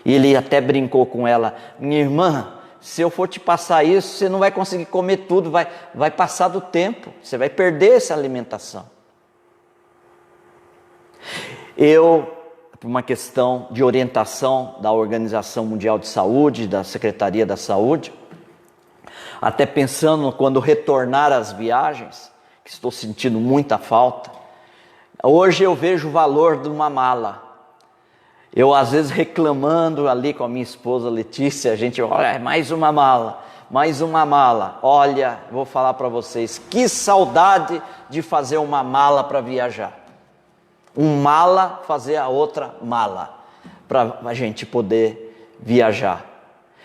S2: E ele até brincou com ela, minha irmã, se eu for te passar isso, você não vai conseguir comer tudo, vai passar do tempo, você vai perder essa alimentação. Eu, por uma questão de orientação da Organização Mundial de Saúde, da Secretaria da Saúde, até pensando quando retornar às viagens, que estou sentindo muita falta, hoje eu vejo o valor de uma mala. Eu às vezes reclamando ali com a minha esposa Letícia, a gente olha, mais uma mala. Olha, vou falar para vocês, que saudade de fazer uma mala para viajar. Um mala fazer a outra mala, para a gente poder viajar.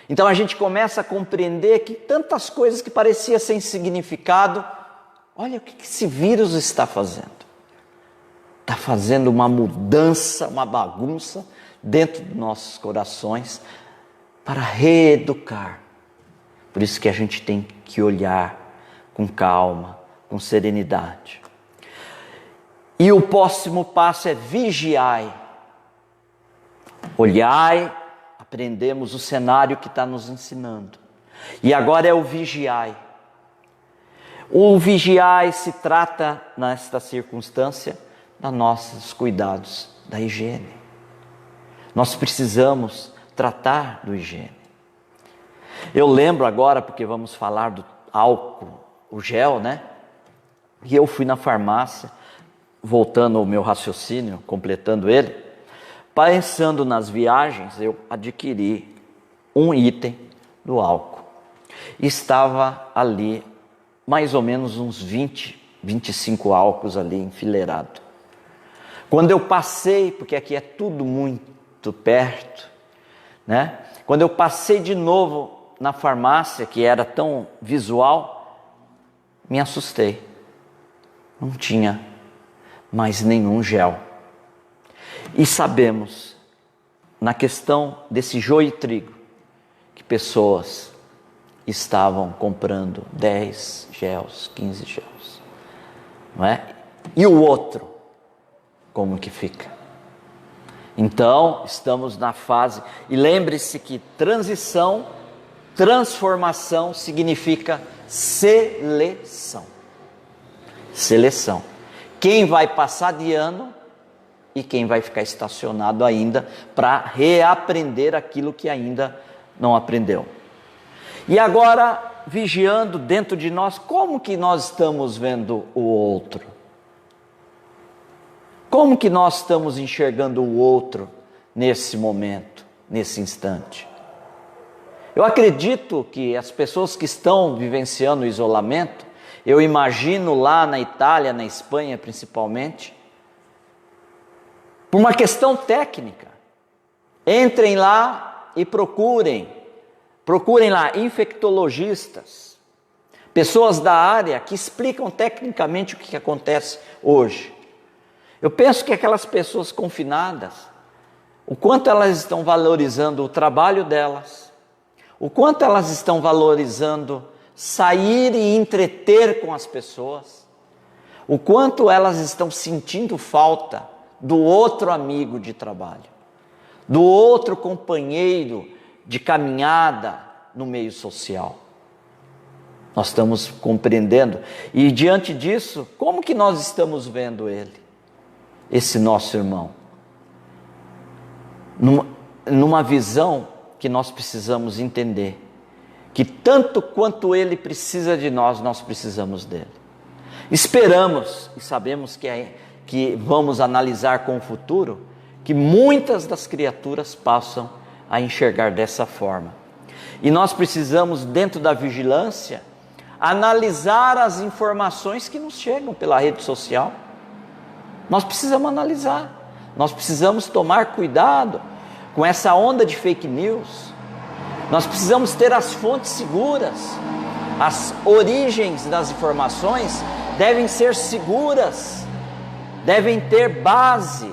S2: Então a gente começa a compreender que tantas coisas que pareciam sem significado, olha o que esse vírus está fazendo. Está fazendo uma mudança, uma bagunça dentro dos nossos corações para reeducar. Por isso que a gente tem que olhar com calma, com serenidade. E o próximo passo é vigiai. Olhai, aprendemos o cenário que está nos ensinando. E agora é o vigiai. O vigiai se trata, nesta circunstância, dos nossos cuidados da higiene. Nós precisamos tratar do higiene. Eu lembro agora, porque vamos falar do álcool, o gel, né? E eu fui na farmácia, voltando ao meu raciocínio, completando ele, pensando nas viagens, eu adquiri um item do álcool. Estava ali, mais ou menos uns 20, 25 álcools ali enfileirado. Quando eu passei, porque aqui é tudo muito perto, né? Quando eu passei de novo na farmácia, que era tão visual, me assustei. Não tinha mais nenhum gel. E sabemos na questão desse joio e trigo, que pessoas estavam comprando 10 gels, 15 gels, não é? E o outro, como que fica? Então, estamos na fase, e lembre-se que transição, transformação significa seleção. Seleção. Quem vai passar de ano e quem vai ficar estacionado ainda para reaprender aquilo que ainda não aprendeu. E agora, vigiando dentro de nós, como que nós estamos vendo o outro? Como que nós estamos enxergando o outro nesse momento, nesse instante? Eu acredito que as pessoas que estão vivenciando o isolamento, eu imagino lá na Itália, na Espanha principalmente, por uma questão técnica, entrem lá e procurem lá infectologistas, pessoas da área que explicam tecnicamente o que acontece hoje. Eu penso que aquelas pessoas confinadas, o quanto elas estão valorizando o trabalho delas, o quanto elas estão valorizando sair e entreter com as pessoas, o quanto elas estão sentindo falta do outro amigo de trabalho, do outro companheiro de caminhada no meio social. Nós estamos compreendendo, e diante disso, como que nós estamos vendo ele, esse nosso irmão? Numa visão que nós precisamos entender, que tanto quanto ele precisa de nós, nós precisamos dele. Esperamos e sabemos que vamos analisar com o futuro, que muitas das criaturas passam a enxergar dessa forma. E nós precisamos, dentro da vigilância, analisar as informações que nos chegam pela rede social. Nós precisamos analisar, nós precisamos tomar cuidado com essa onda de fake news. Nós precisamos ter as fontes seguras, as origens das informações devem ser seguras, devem ter base,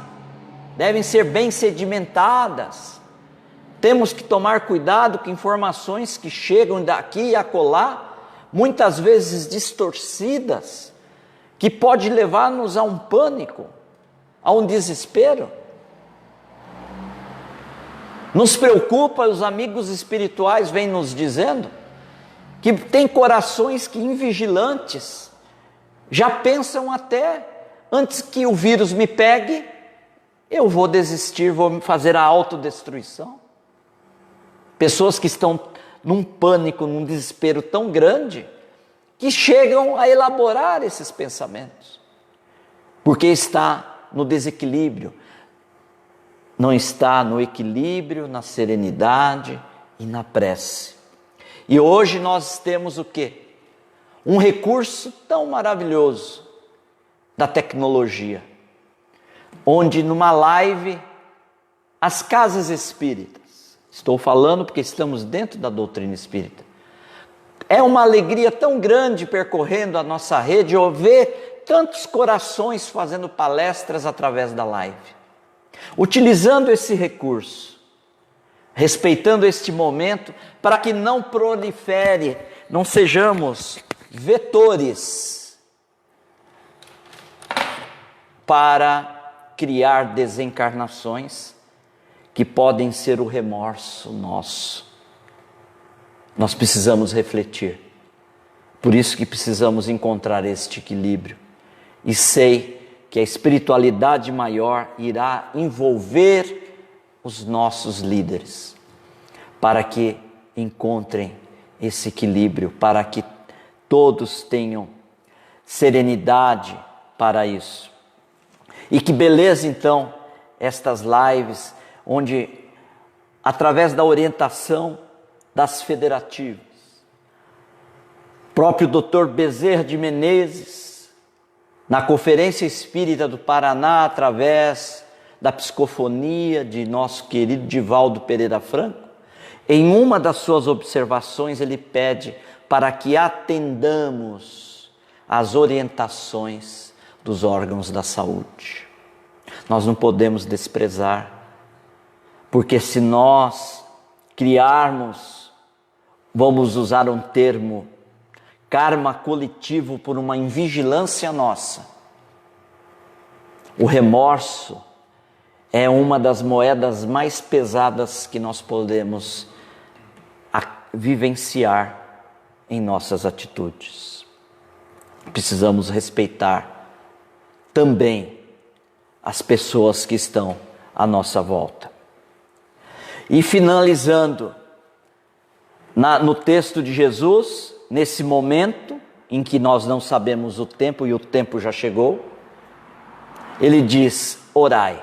S2: devem ser bem sedimentadas. Temos que tomar cuidado com informações que chegam daqui e acolá, muitas vezes distorcidas, que pode levar-nos a um pânico, a um desespero. Nos preocupa, os amigos espirituais vêm nos dizendo que tem corações que invigilantes já pensam até, antes que o vírus me pegue, eu vou desistir, vou fazer a autodestruição. Pessoas que estão num pânico, num desespero tão grande, que chegam a elaborar esses pensamentos, porque está no desequilíbrio, não está no equilíbrio, na serenidade e na prece. E hoje nós temos o quê? Um recurso tão maravilhoso da tecnologia, onde numa live, as casas espíritas, estou falando porque estamos dentro da doutrina espírita, é uma alegria tão grande percorrendo a nossa rede, ver tantos corações fazendo palestras através da live, utilizando esse recurso, respeitando este momento, para que não prolifere, não sejamos vetores para criar desencarnações que podem ser o remorso nosso. Nós precisamos refletir, por isso que precisamos encontrar este equilíbrio, e sei que a espiritualidade maior irá envolver os nossos líderes, para que encontrem esse equilíbrio, para que todos tenham serenidade para isso. E que beleza então estas lives, onde através da orientação das federativas, próprio Dr. Bezerra de Menezes, na Conferência Espírita do Paraná, através da psicofonia de nosso querido Divaldo Pereira Franco, em uma das suas observações ele pede para que atendamos às orientações dos órgãos da saúde. Nós não podemos desprezar, Porque se nós criarmos, vamos usar um termo, karma coletivo por uma invigilância nossa, o remorso é uma das moedas mais pesadas que nós podemos vivenciar em nossas atitudes. Precisamos respeitar também as pessoas que estão à nossa volta. E finalizando, no texto de Jesus, nesse momento em que nós não sabemos o tempo e o tempo já chegou, ele diz: orai.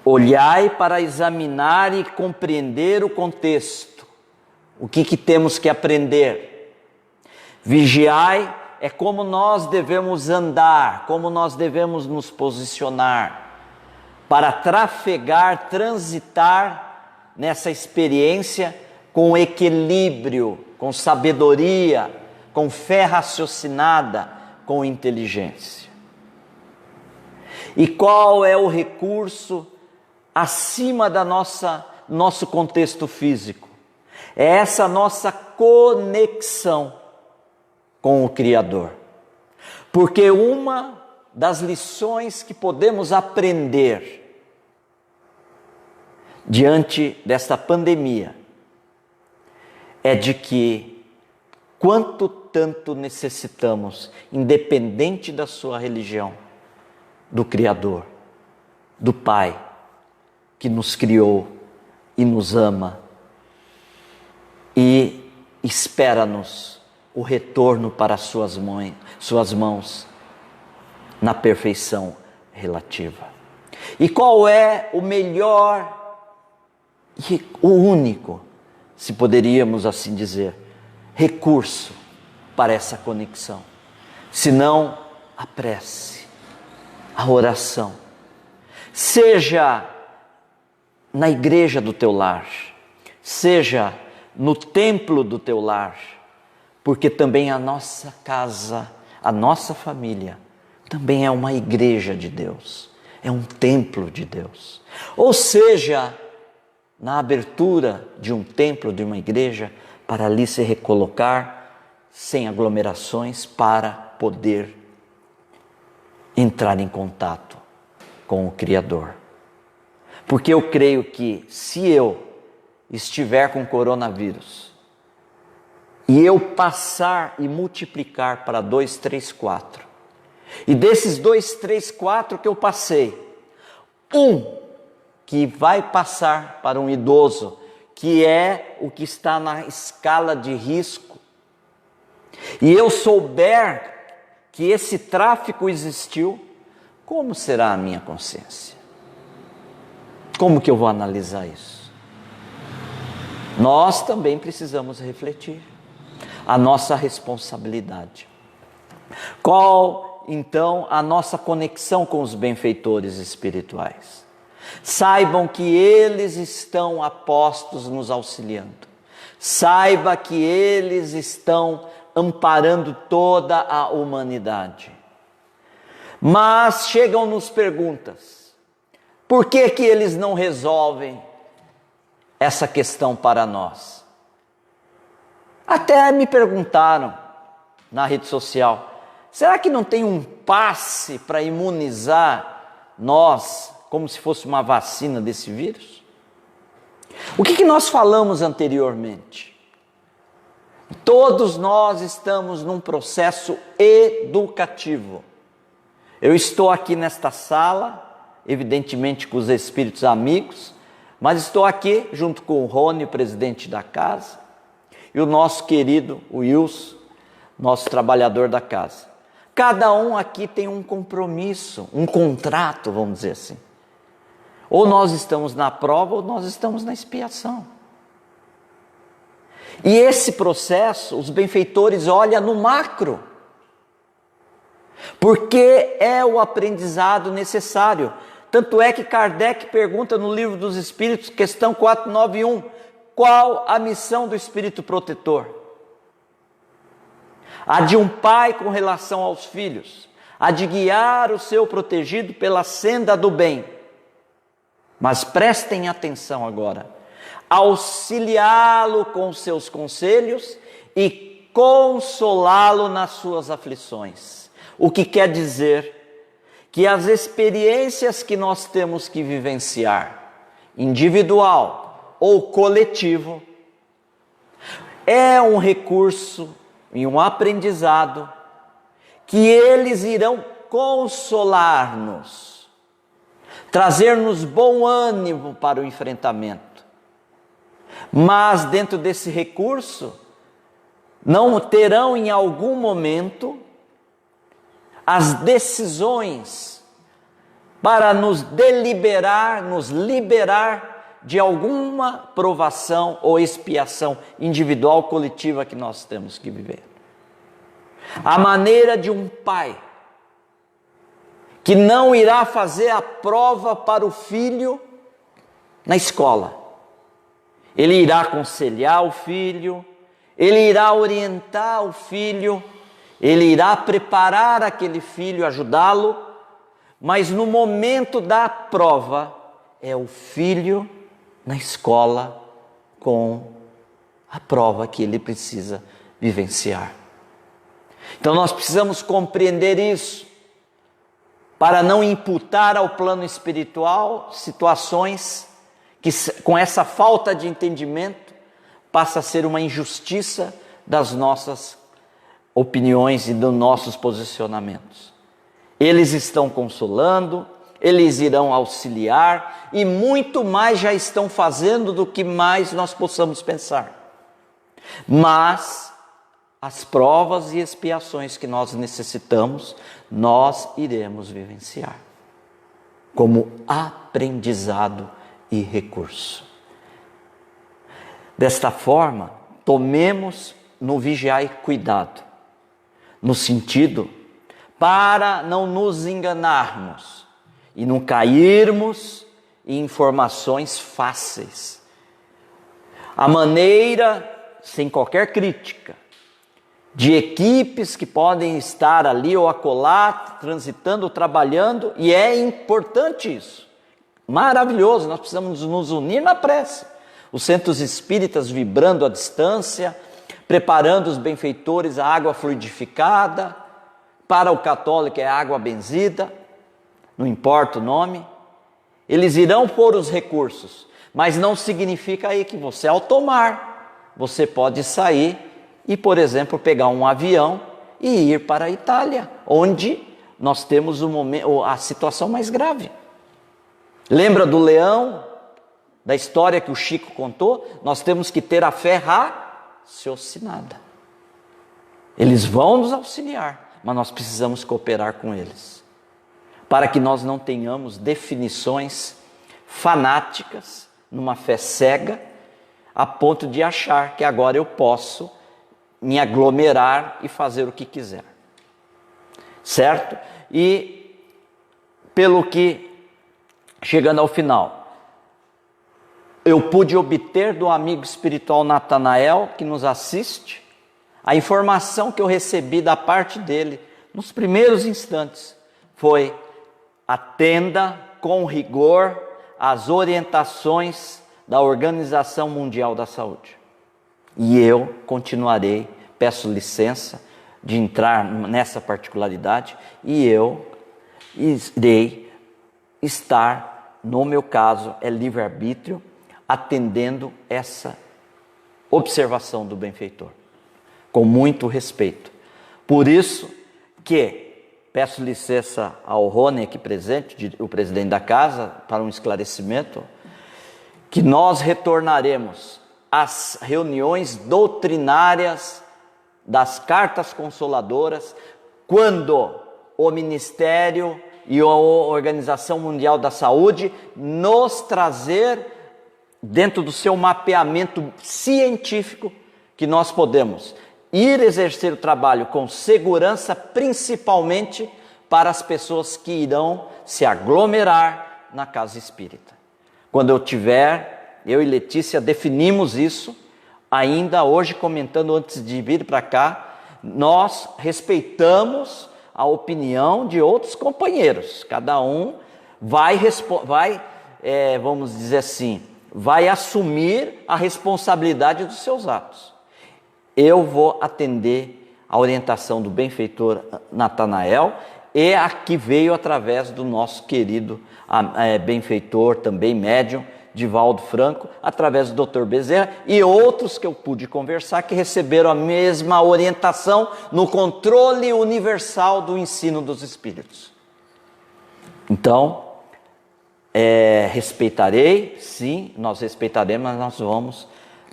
S2: Olhai para examinar e compreender o contexto. O que temos que aprender? Vigiai é como nós devemos andar, como nós devemos nos posicionar para trafegar, transitar nessa experiência com equilíbrio, com sabedoria, com fé raciocinada, com inteligência. E qual é o recurso acima da nosso contexto físico? É essa nossa conexão com o Criador. Porque uma das lições que podemos aprender diante desta pandemia é de que quanto tanto necessitamos, independente da sua religião, do Criador, do Pai, que nos criou e nos ama e espera-nos o retorno para suas mãos na perfeição relativa. E qual é o melhor e o único, se poderíamos assim dizer, recurso para essa conexão? Senão a prece, a oração. Seja na igreja do teu lar, seja no templo do teu lar, porque também a nossa casa, a nossa família, também é uma igreja de Deus, é um templo de Deus. Ou seja, na abertura de um templo, de uma igreja, para ali se recolocar, sem aglomerações, para poder entrar em contato com o Criador. Porque eu creio que se eu estiver com coronavírus e eu passar e multiplicar para 2, 3, 4, e desses 2, 3, 4 que eu passei, que vai passar para um idoso, que é o que está na escala de risco, e eu souber que esse tráfico existiu, como será a minha consciência? Como que eu vou analisar isso? Nós também precisamos refletir a nossa responsabilidade. Qual, então, a nossa conexão com os benfeitores espirituais? Saibam que eles estão a postos nos auxiliando. Saiba que eles estão amparando toda a humanidade. Mas chegam-nos perguntas. Por que eles não resolvem essa questão para nós? Até me perguntaram na rede social, será que não tem um passe para imunizar nós, como se fosse uma vacina desse vírus? O que nós falamos anteriormente? Todos nós estamos num processo educativo. Eu estou aqui nesta sala, evidentemente com os espíritos amigos, mas estou aqui junto com o Rony, presidente da casa, e o nosso querido Wilson, nosso trabalhador da casa. Cada um aqui tem um compromisso, um contrato, vamos dizer assim. Ou nós estamos na prova ou nós estamos na expiação. E esse processo, os benfeitores olham no macro, porque é o aprendizado necessário. Tanto é que Kardec pergunta no Livro dos Espíritos, questão 491, qual a missão do Espírito Protetor? A de um pai com relação aos filhos, a de guiar o seu protegido pela senda do bem. Mas prestem atenção agora. Auxiliá-lo com seus conselhos e consolá-lo nas suas aflições. O que quer dizer que as experiências que nós temos que vivenciar, individual ou coletivo, é um recurso e um aprendizado que eles irão consolar-nos, trazer-nos bom ânimo para o enfrentamento. Mas dentro desse recurso, não terão em algum momento as decisões para nos deliberar, nos liberar de alguma provação ou expiação individual ou coletiva que nós temos que viver. A maneira de um pai que não irá fazer a prova para o filho na escola. Ele irá aconselhar o filho, ele irá orientar o filho, ele irá preparar aquele filho, ajudá-lo, mas no momento da prova, é o filho na escola com a prova que ele precisa vivenciar. Então nós precisamos compreender isso, para não imputar ao plano espiritual situações que, com essa falta de entendimento, passa a ser uma injustiça das nossas opiniões e dos nossos posicionamentos. Eles estão consolando, eles irão auxiliar e muito mais já estão fazendo do que mais nós possamos pensar. Mas as provas e expiações que nós necessitamos, nós iremos vivenciar como aprendizado e recurso. Desta forma, tomemos no vigiar e cuidado, no sentido para não nos enganarmos e não cairmos em informações fáceis. A maneira, sem qualquer crítica, de equipes que podem estar ali ou acolá, transitando, trabalhando, e é importante isso, maravilhoso, nós precisamos nos unir na prece. Os centros espíritas vibrando à distância, preparando os benfeitores a água fluidificada, para o católico é água benzida, não importa o nome, eles irão pôr os recursos, mas não significa aí que você, ao tomar, você pode sair e, por exemplo, pegar um avião e ir para a Itália, onde nós temos a situação mais grave. Lembra do leão, da história que o Chico contou? Nós temos que ter a fé raciocinada. Eles vão nos auxiliar, mas nós precisamos cooperar com eles, para que nós não tenhamos definições fanáticas, numa fé cega, a ponto de achar que agora eu posso me aglomerar e fazer o que quiser, certo? E pelo que, chegando ao final, eu pude obter do amigo espiritual Natanael, que nos assiste, a informação que eu recebi da parte dele, nos primeiros instantes, foi: atenda com rigor as orientações da Organização Mundial da Saúde. E eu continuarei, peço licença de entrar nessa particularidade, e eu irei estar, no meu caso, é livre-arbítrio, atendendo essa observação do benfeitor, com muito respeito. Por isso que peço licença ao Rony aqui presente, o presidente da casa, para um esclarecimento, que nós retornaremos às reuniões doutrinárias das cartas consoladoras, quando o Ministério e a Organização Mundial da Saúde nos trazer, dentro do seu mapeamento científico, que nós podemos ir exercer o trabalho com segurança, principalmente para as pessoas que irão se aglomerar na casa espírita. Quando eu e Letícia definimos isso, ainda hoje comentando antes de vir para cá, nós respeitamos a opinião de outros companheiros, cada um vai vamos dizer assim, vai assumir a responsabilidade dos seus atos. Eu vou atender a orientação do benfeitor Natanael e a que veio através do nosso querido benfeitor, também médium, Divaldo Franco, através do Dr. Bezerra e outros que eu pude conversar que receberam a mesma orientação no controle universal do ensino dos espíritos. Então, respeitarei, sim, nós respeitaremos, mas nós vamos...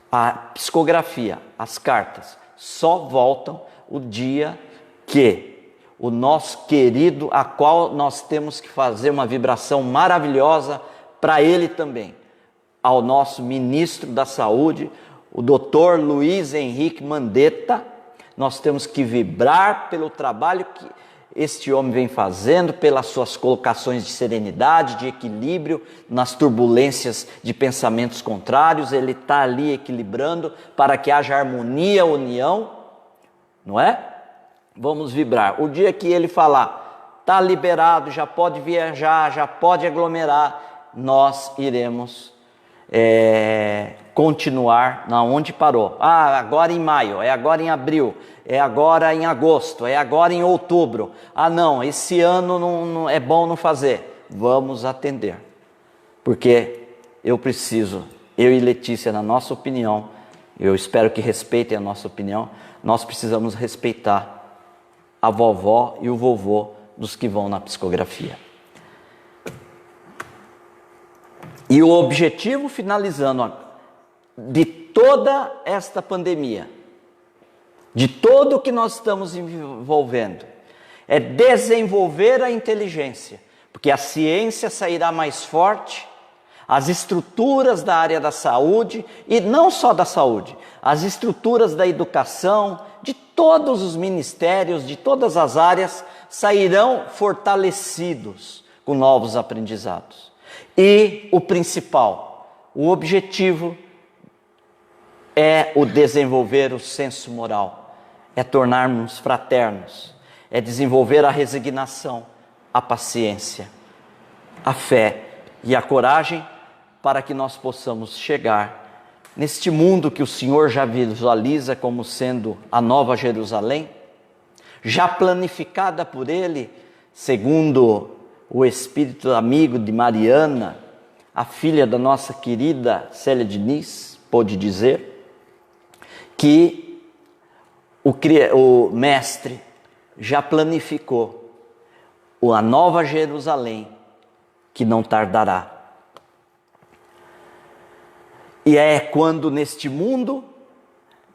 S2: A psicografia, as cartas, só voltam o dia que o nosso querido, a qual nós temos que fazer uma vibração maravilhosa para ele também, ao nosso ministro da Saúde, o Dr. Luiz Henrique Mandetta. Nós temos que vibrar pelo trabalho que este homem vem fazendo, pelas suas colocações de serenidade, de equilíbrio, nas turbulências de pensamentos contrários. Ele está ali equilibrando para que haja harmonia, união, não é? Vamos vibrar. O dia que ele falar, está liberado, já pode viajar, já pode aglomerar, nós iremos continuar na onde parou. Agora em maio, agora em abril, agora em agosto, agora em outubro. Não, esse ano não é bom não fazer. Vamos atender, porque eu e Letícia, na nossa opinião, eu espero que respeitem a nossa opinião, nós precisamos respeitar a vovó e o vovô dos que vão na psicografia. E o objetivo, finalizando, de toda esta pandemia, de todo o que nós estamos envolvendo, é desenvolver a inteligência, porque a ciência sairá mais forte, as estruturas da área da saúde, e não só da saúde, as estruturas da educação, de todos os ministérios, de todas as áreas, sairão fortalecidos com novos aprendizados. E o principal, o objetivo é o desenvolver o senso moral, é tornarmos fraternos, é desenvolver a resignação, a paciência, a fé e a coragem para que nós possamos chegar neste mundo que o Senhor já visualiza como sendo a Nova Jerusalém, já planificada por Ele, segundo o espírito amigo de Mariana, a filha da nossa querida Célia Diniz, pôde dizer que o mestre já planificou a Nova Jerusalém, que não tardará. E é quando neste mundo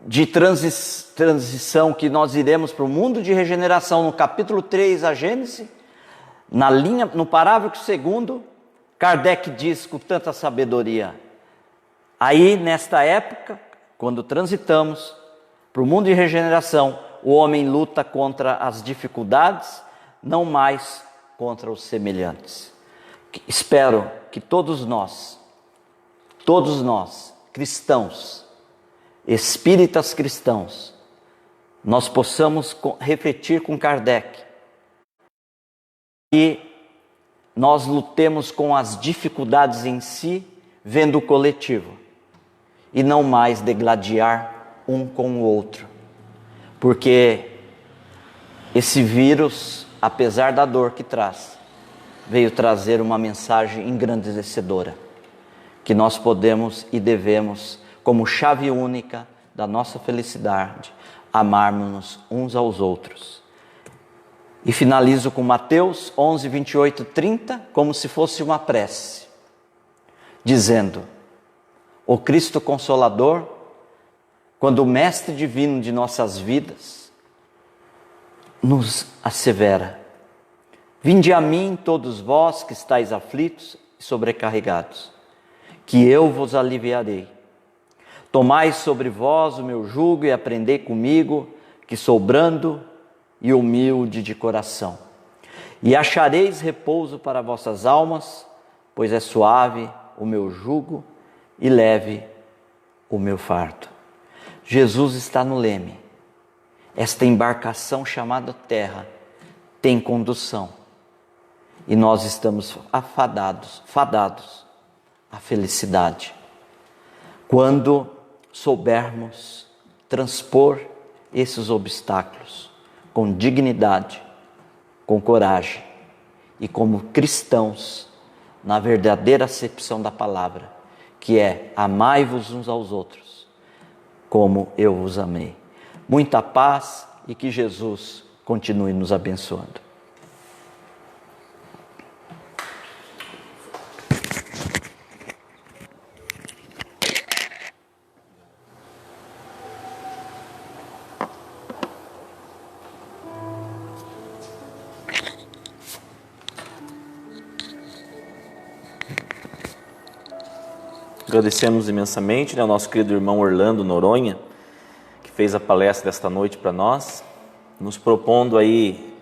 S2: de transição que nós iremos para o mundo de regeneração, no capítulo 3, a Gênesis, no parágrafo 2, Kardec diz com tanta sabedoria, aí nesta época, quando transitamos para o mundo de regeneração, o homem luta contra as dificuldades, não mais contra os semelhantes. Espero que todos nós, cristãos, espíritas cristãos, nós possamos refletir com Kardec e nós lutemos com as dificuldades em si, vendo o coletivo, e não mais degladiar um com o outro, porque esse vírus, apesar da dor que traz, veio trazer uma mensagem engrandecedora, que nós podemos e devemos, como chave única da nossa felicidade, amarmos-nos uns aos outros. E finalizo com Mateus 11, 28, 30, como se fosse uma prece, dizendo: o Cristo Consolador, quando o Mestre Divino de nossas vidas nos assevera: vinde a mim todos vós que estáis aflitos e sobrecarregados, que eu vos aliviarei. Tomai sobre vós o meu jugo e aprendei comigo, que sou brando e humilde de coração. E achareis repouso para vossas almas, pois é suave o meu jugo e leve o meu fardo. Jesus está no leme. Esta embarcação chamada terra tem condução. E nós estamos fadados a felicidade. Quando soubermos transpor esses obstáculos com dignidade, com coragem e como cristãos, na verdadeira acepção da palavra, que é amai-vos uns aos outros, como eu vos amei. Muita paz e que Jesus continue nos abençoando.
S1: Agradecemos imensamente, ao nosso querido irmão Orlando Noronha, que fez a palestra desta noite para nós, nos propondo aí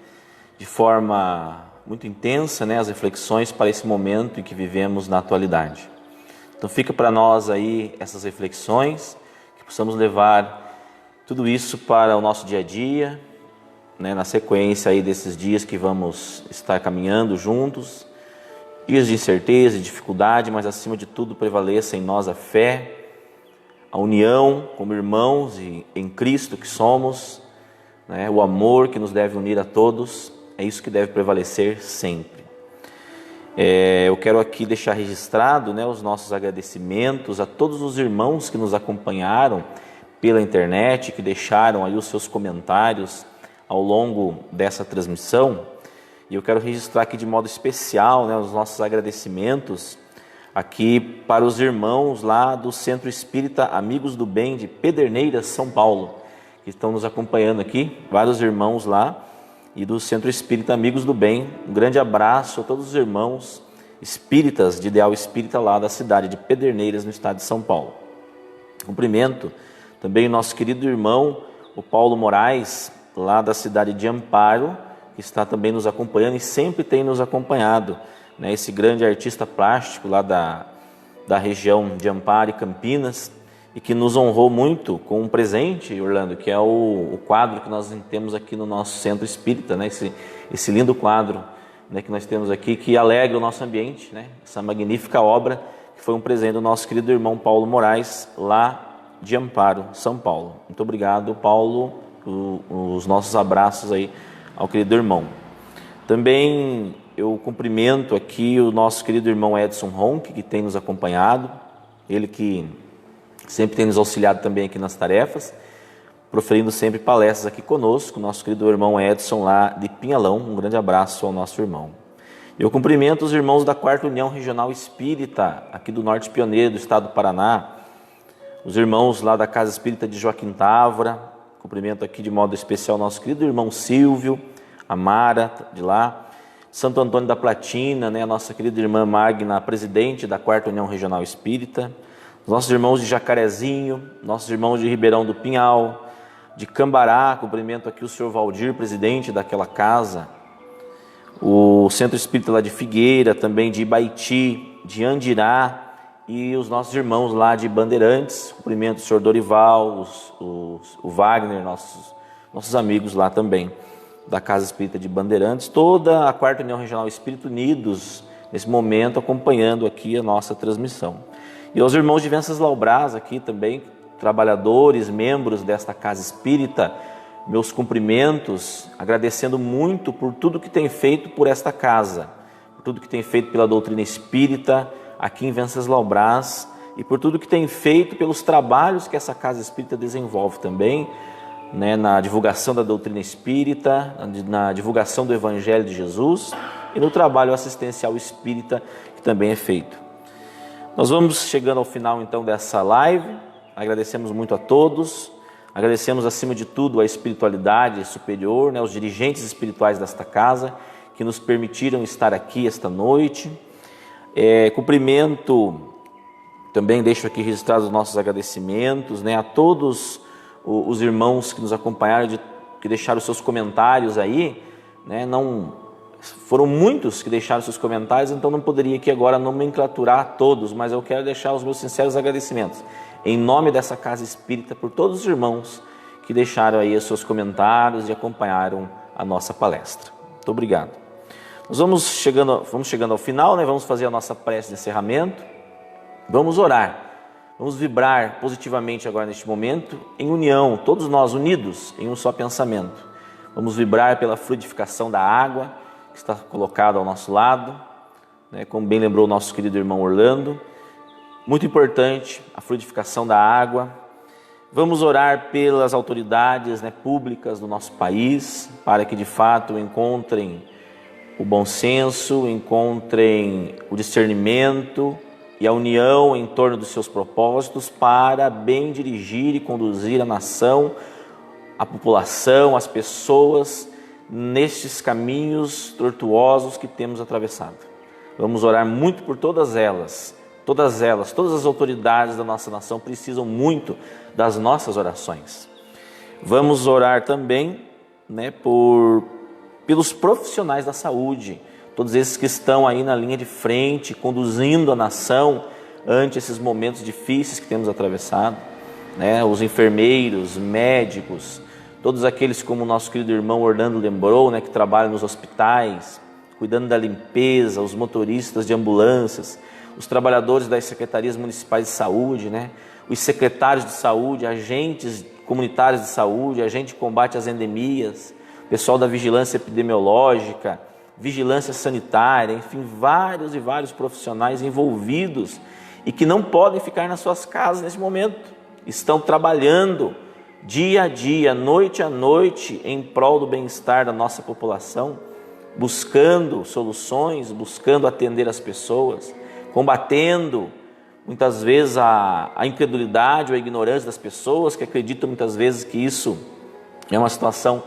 S1: de forma muito intensa, as reflexões para esse momento em que vivemos na atualidade. Então fica para nós aí essas reflexões, que possamos levar tudo isso para o nosso dia a dia, na sequência aí desses dias que vamos estar caminhando juntos, dias de incerteza e dificuldade, mas acima de tudo prevaleça em nós a fé, a união como irmãos e em Cristo que somos, o amor que nos deve unir a todos, é isso que deve prevalecer sempre. Eu quero aqui deixar registrado os nossos agradecimentos a todos os irmãos que nos acompanharam pela internet, que deixaram aí os seus comentários ao longo dessa transmissão. E eu quero registrar aqui de modo especial os nossos agradecimentos aqui para os irmãos lá do Centro Espírita Amigos do Bem de Pederneiras, São Paulo, que estão nos acompanhando aqui, vários irmãos lá e do Centro Espírita Amigos do Bem. Um grande abraço a todos os irmãos espíritas de Ideal Espírita lá da cidade de Pederneiras, no estado de São Paulo. Cumprimento também o nosso querido irmão, o Paulo Moraes, lá da cidade de Amparo, que está também nos acompanhando e sempre tem nos acompanhado, esse grande artista plástico lá da região de Amparo e Campinas, e que nos honrou muito com um presente, Orlando, que é o quadro que nós temos aqui no nosso Centro Espírita, esse lindo quadro que nós temos aqui, que alegra o nosso ambiente, essa magnífica obra, que foi um presente do nosso querido irmão Paulo Moraes, lá de Amparo, São Paulo. Muito obrigado, Paulo, os nossos abraços aí ao querido irmão. Também eu cumprimento aqui o nosso querido irmão Edson Ronck, que tem nos acompanhado, ele que sempre tem nos auxiliado também aqui nas tarefas, proferindo sempre palestras aqui conosco, nosso querido irmão Edson lá de Pinhalão. Um grande abraço ao nosso irmão. Eu cumprimento os irmãos da 4ª União Regional Espírita, aqui do Norte Pioneiro do estado do Paraná, os irmãos lá da Casa Espírita de Joaquim Távora. Cumprimento aqui de modo especial o nosso querido irmão Silvio, a Mara de lá, Santo Antônio da Platina, a nossa querida irmã Magna, presidente da 4ª União Regional Espírita, os nossos irmãos de Jacarezinho, nossos irmãos de Ribeirão do Pinhal, de Cambará. Cumprimento aqui o senhor Valdir, presidente daquela casa, o Centro Espírita lá de Figueira, também de Ibaiti, de Andirá, e os nossos irmãos lá de Bandeirantes. Cumprimento o senhor Dorival, o Wagner, nossos amigos lá também da Casa Espírita de Bandeirantes, toda a 4ª União Regional Espírita unidos nesse momento, acompanhando aqui a nossa transmissão. E aos irmãos de Venceslau Braz aqui também, trabalhadores, membros desta Casa Espírita, meus cumprimentos, agradecendo muito por tudo que tem feito por esta casa, por tudo que tem feito pela doutrina espírita aqui em Venceslau Braz e por tudo que tem feito pelos trabalhos que essa Casa Espírita desenvolve também, na divulgação da doutrina espírita, na divulgação do Evangelho de Jesus e no trabalho assistencial espírita que também é feito. Nós vamos chegando ao final então dessa live. Agradecemos muito a todos, agradecemos acima de tudo a espiritualidade superior, os dirigentes espirituais desta casa que nos permitiram estar aqui esta noite. Cumprimento, também deixo aqui registrados os nossos agradecimentos a todos os irmãos que nos acompanharam, que deixaram seus comentários aí, não foram muitos que deixaram seus comentários, então não poderia aqui agora nomenclaturar todos, mas eu quero deixar os meus sinceros agradecimentos em nome dessa Casa Espírita por todos os irmãos que deixaram aí os seus comentários e acompanharam a nossa palestra. Muito obrigado. Nós vamos chegando ao final, vamos fazer a nossa prece de encerramento. Vamos orar, vamos vibrar positivamente agora neste momento, em união, todos nós unidos em um só pensamento. Vamos vibrar pela fluidificação da água que está colocada ao nosso lado, né? Como bem lembrou o nosso querido irmão Orlando, muito importante a fluidificação da água. Vamos orar pelas autoridades, né, públicas do nosso país, para que de fato encontrem o bom senso, encontrem o discernimento e a união em torno dos seus propósitos para bem dirigir e conduzir a nação, a população, as pessoas nestes caminhos tortuosos que temos atravessado. Vamos orar muito por todas elas, todas as autoridades da nossa nação precisam muito das nossas orações. Vamos orar também, né, pelos profissionais da saúde, todos esses que estão aí na linha de frente, conduzindo a nação ante esses momentos difíceis que temos atravessado, né, os enfermeiros, médicos, todos aqueles, como o nosso querido irmão Orlando lembrou, né, que trabalham nos hospitais, cuidando da limpeza, os motoristas de ambulâncias, os trabalhadores das secretarias municipais de saúde, né, os secretários de saúde, agentes comunitários de saúde, agente de combate às endemias, pessoal da vigilância epidemiológica, vigilância sanitária, enfim, vários e vários profissionais envolvidos e que não podem ficar nas suas casas nesse momento. Estão trabalhando dia a dia, noite a noite, em prol do bem-estar da nossa população, buscando soluções, buscando atender as pessoas, combatendo muitas vezes a incredulidade ou a ignorância das pessoas que acreditam muitas vezes que isso é uma situação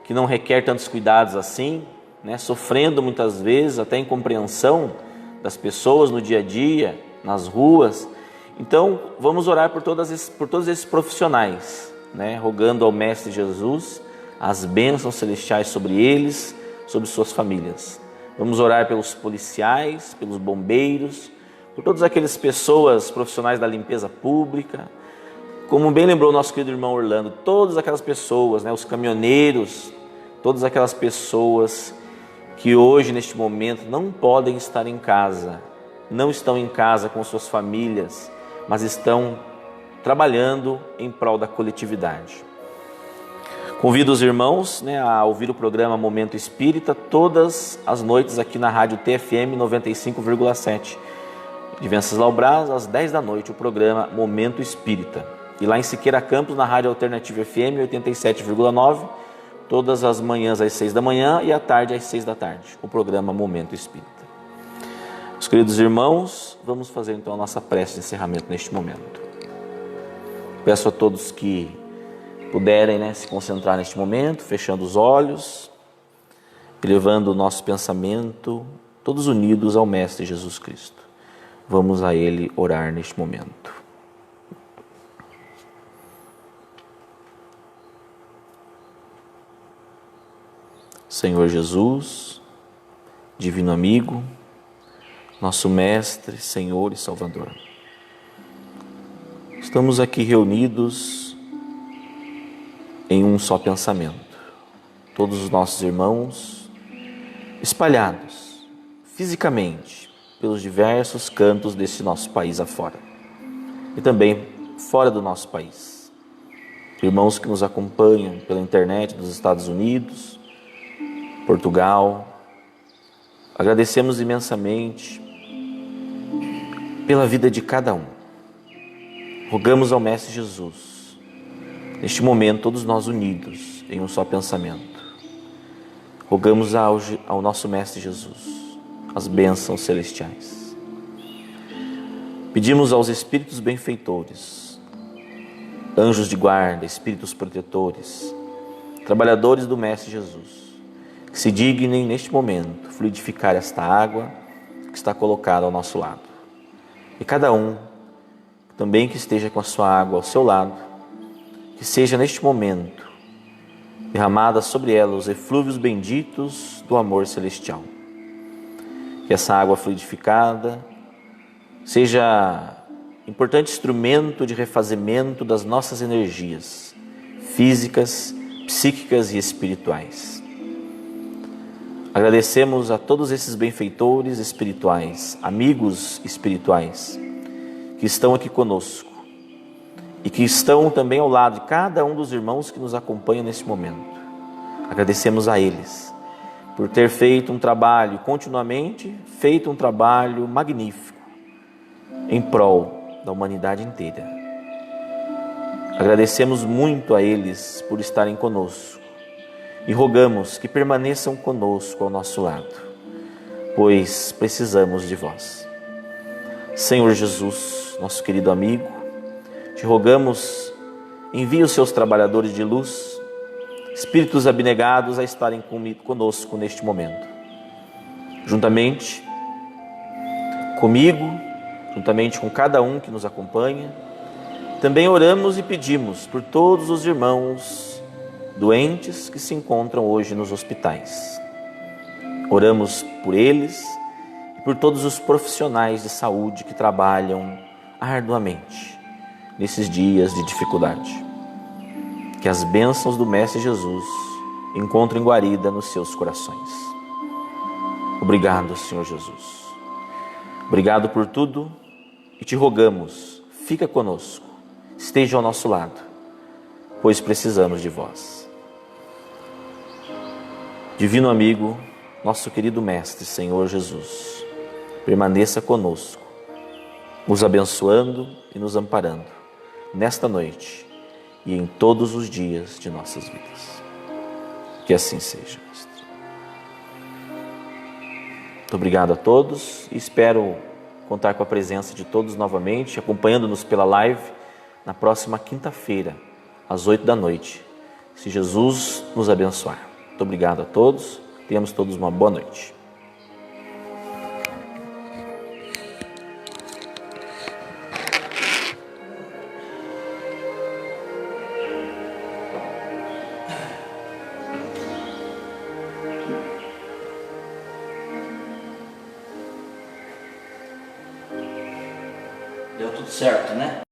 S1: que não requer tantos cuidados assim, né? Sofrendo muitas vezes até incompreensão das pessoas no dia a dia, nas ruas. Então vamos orar por todos esses profissionais, né? Rogando ao Mestre Jesus as bênçãos celestiais sobre eles, sobre suas famílias. Vamos orar pelos policiais, pelos bombeiros, por todas aquelas pessoas profissionais da limpeza pública, como bem lembrou o nosso querido irmão Orlando, todas aquelas pessoas, né, os caminhoneiros, todas aquelas pessoas que hoje, neste momento, não podem estar em casa, não estão em casa com suas famílias, mas estão trabalhando em prol da coletividade. Convido os irmãos, né, a ouvir o programa Momento Espírita todas as noites aqui na rádio TFM 95,7 de Venceslau Braz, às 10 da noite, o programa Momento Espírita. E lá em Siqueira Campos, na rádio Alternativa FM 87,9, todas as manhãs às 6 da manhã e à tarde às 6 da tarde, o programa Momento Espírita. Meus queridos irmãos, vamos fazer então a nossa prece de encerramento neste momento. Peço a todos que puderem, né, se concentrar neste momento, fechando os olhos, elevando o nosso pensamento, todos unidos ao Mestre Jesus Cristo. Vamos a Ele orar neste momento. Senhor Jesus, Divino Amigo, nosso Mestre, Senhor e Salvador, estamos aqui reunidos em um só pensamento, todos os nossos irmãos espalhados fisicamente pelos diversos cantos desse nosso país afora e também fora do nosso país. Irmãos que nos acompanham pela internet dos Estados Unidos, Portugal, agradecemos imensamente pela vida de cada um. Rogamos ao Mestre Jesus, neste momento, todos nós unidos em um só pensamento. Rogamos ao nosso Mestre Jesus as bênçãos celestiais. Pedimos aos Espíritos benfeitores, anjos de guarda, Espíritos protetores, trabalhadores do Mestre Jesus, que se dignem neste momento fluidificar esta água que está colocada ao nosso lado. E cada um também que esteja com a sua água ao seu lado, que seja neste momento derramada sobre ela os eflúvios benditos do amor celestial. Que essa água fluidificada seja importante instrumento de refazimento das nossas energias físicas, psíquicas e espirituais. Agradecemos a todos esses benfeitores espirituais, amigos espirituais, que estão aqui conosco e que estão também ao lado de cada um dos irmãos que nos acompanham neste momento. Agradecemos a eles por ter feito um trabalho, continuamente feito um trabalho magnífico em prol da humanidade inteira. Agradecemos muito a eles por estarem conosco e rogamos que permaneçam conosco ao nosso lado, pois precisamos de vós. Senhor Jesus, nosso querido amigo, te rogamos, envie os seus trabalhadores de luz, espíritos abnegados a estarem conosco neste momento. Juntamente comigo, juntamente com cada um que nos acompanha, também oramos e pedimos por todos os irmãos doentes que se encontram hoje nos hospitais. Oramos por eles e por todos os profissionais de saúde que trabalham arduamente nesses dias de dificuldade. Que as bênçãos do Mestre Jesus encontrem guarida nos seus corações. Obrigado, Senhor Jesus. Obrigado por tudo e te rogamos, fica conosco, esteja ao nosso lado, pois precisamos de vós. Divino amigo, nosso querido Mestre, Senhor Jesus, permaneça conosco, nos abençoando e nos amparando nesta noite e em todos os dias de nossas vidas. Que assim seja, Mestre. Muito obrigado a todos e espero contar com a presença de todos novamente, acompanhando-nos pela live na próxima quinta-feira, às 8 da noite, se Jesus nos abençoar. Muito obrigado a todos, tenhamos todos uma boa noite.
S2: Deu tudo certo, né?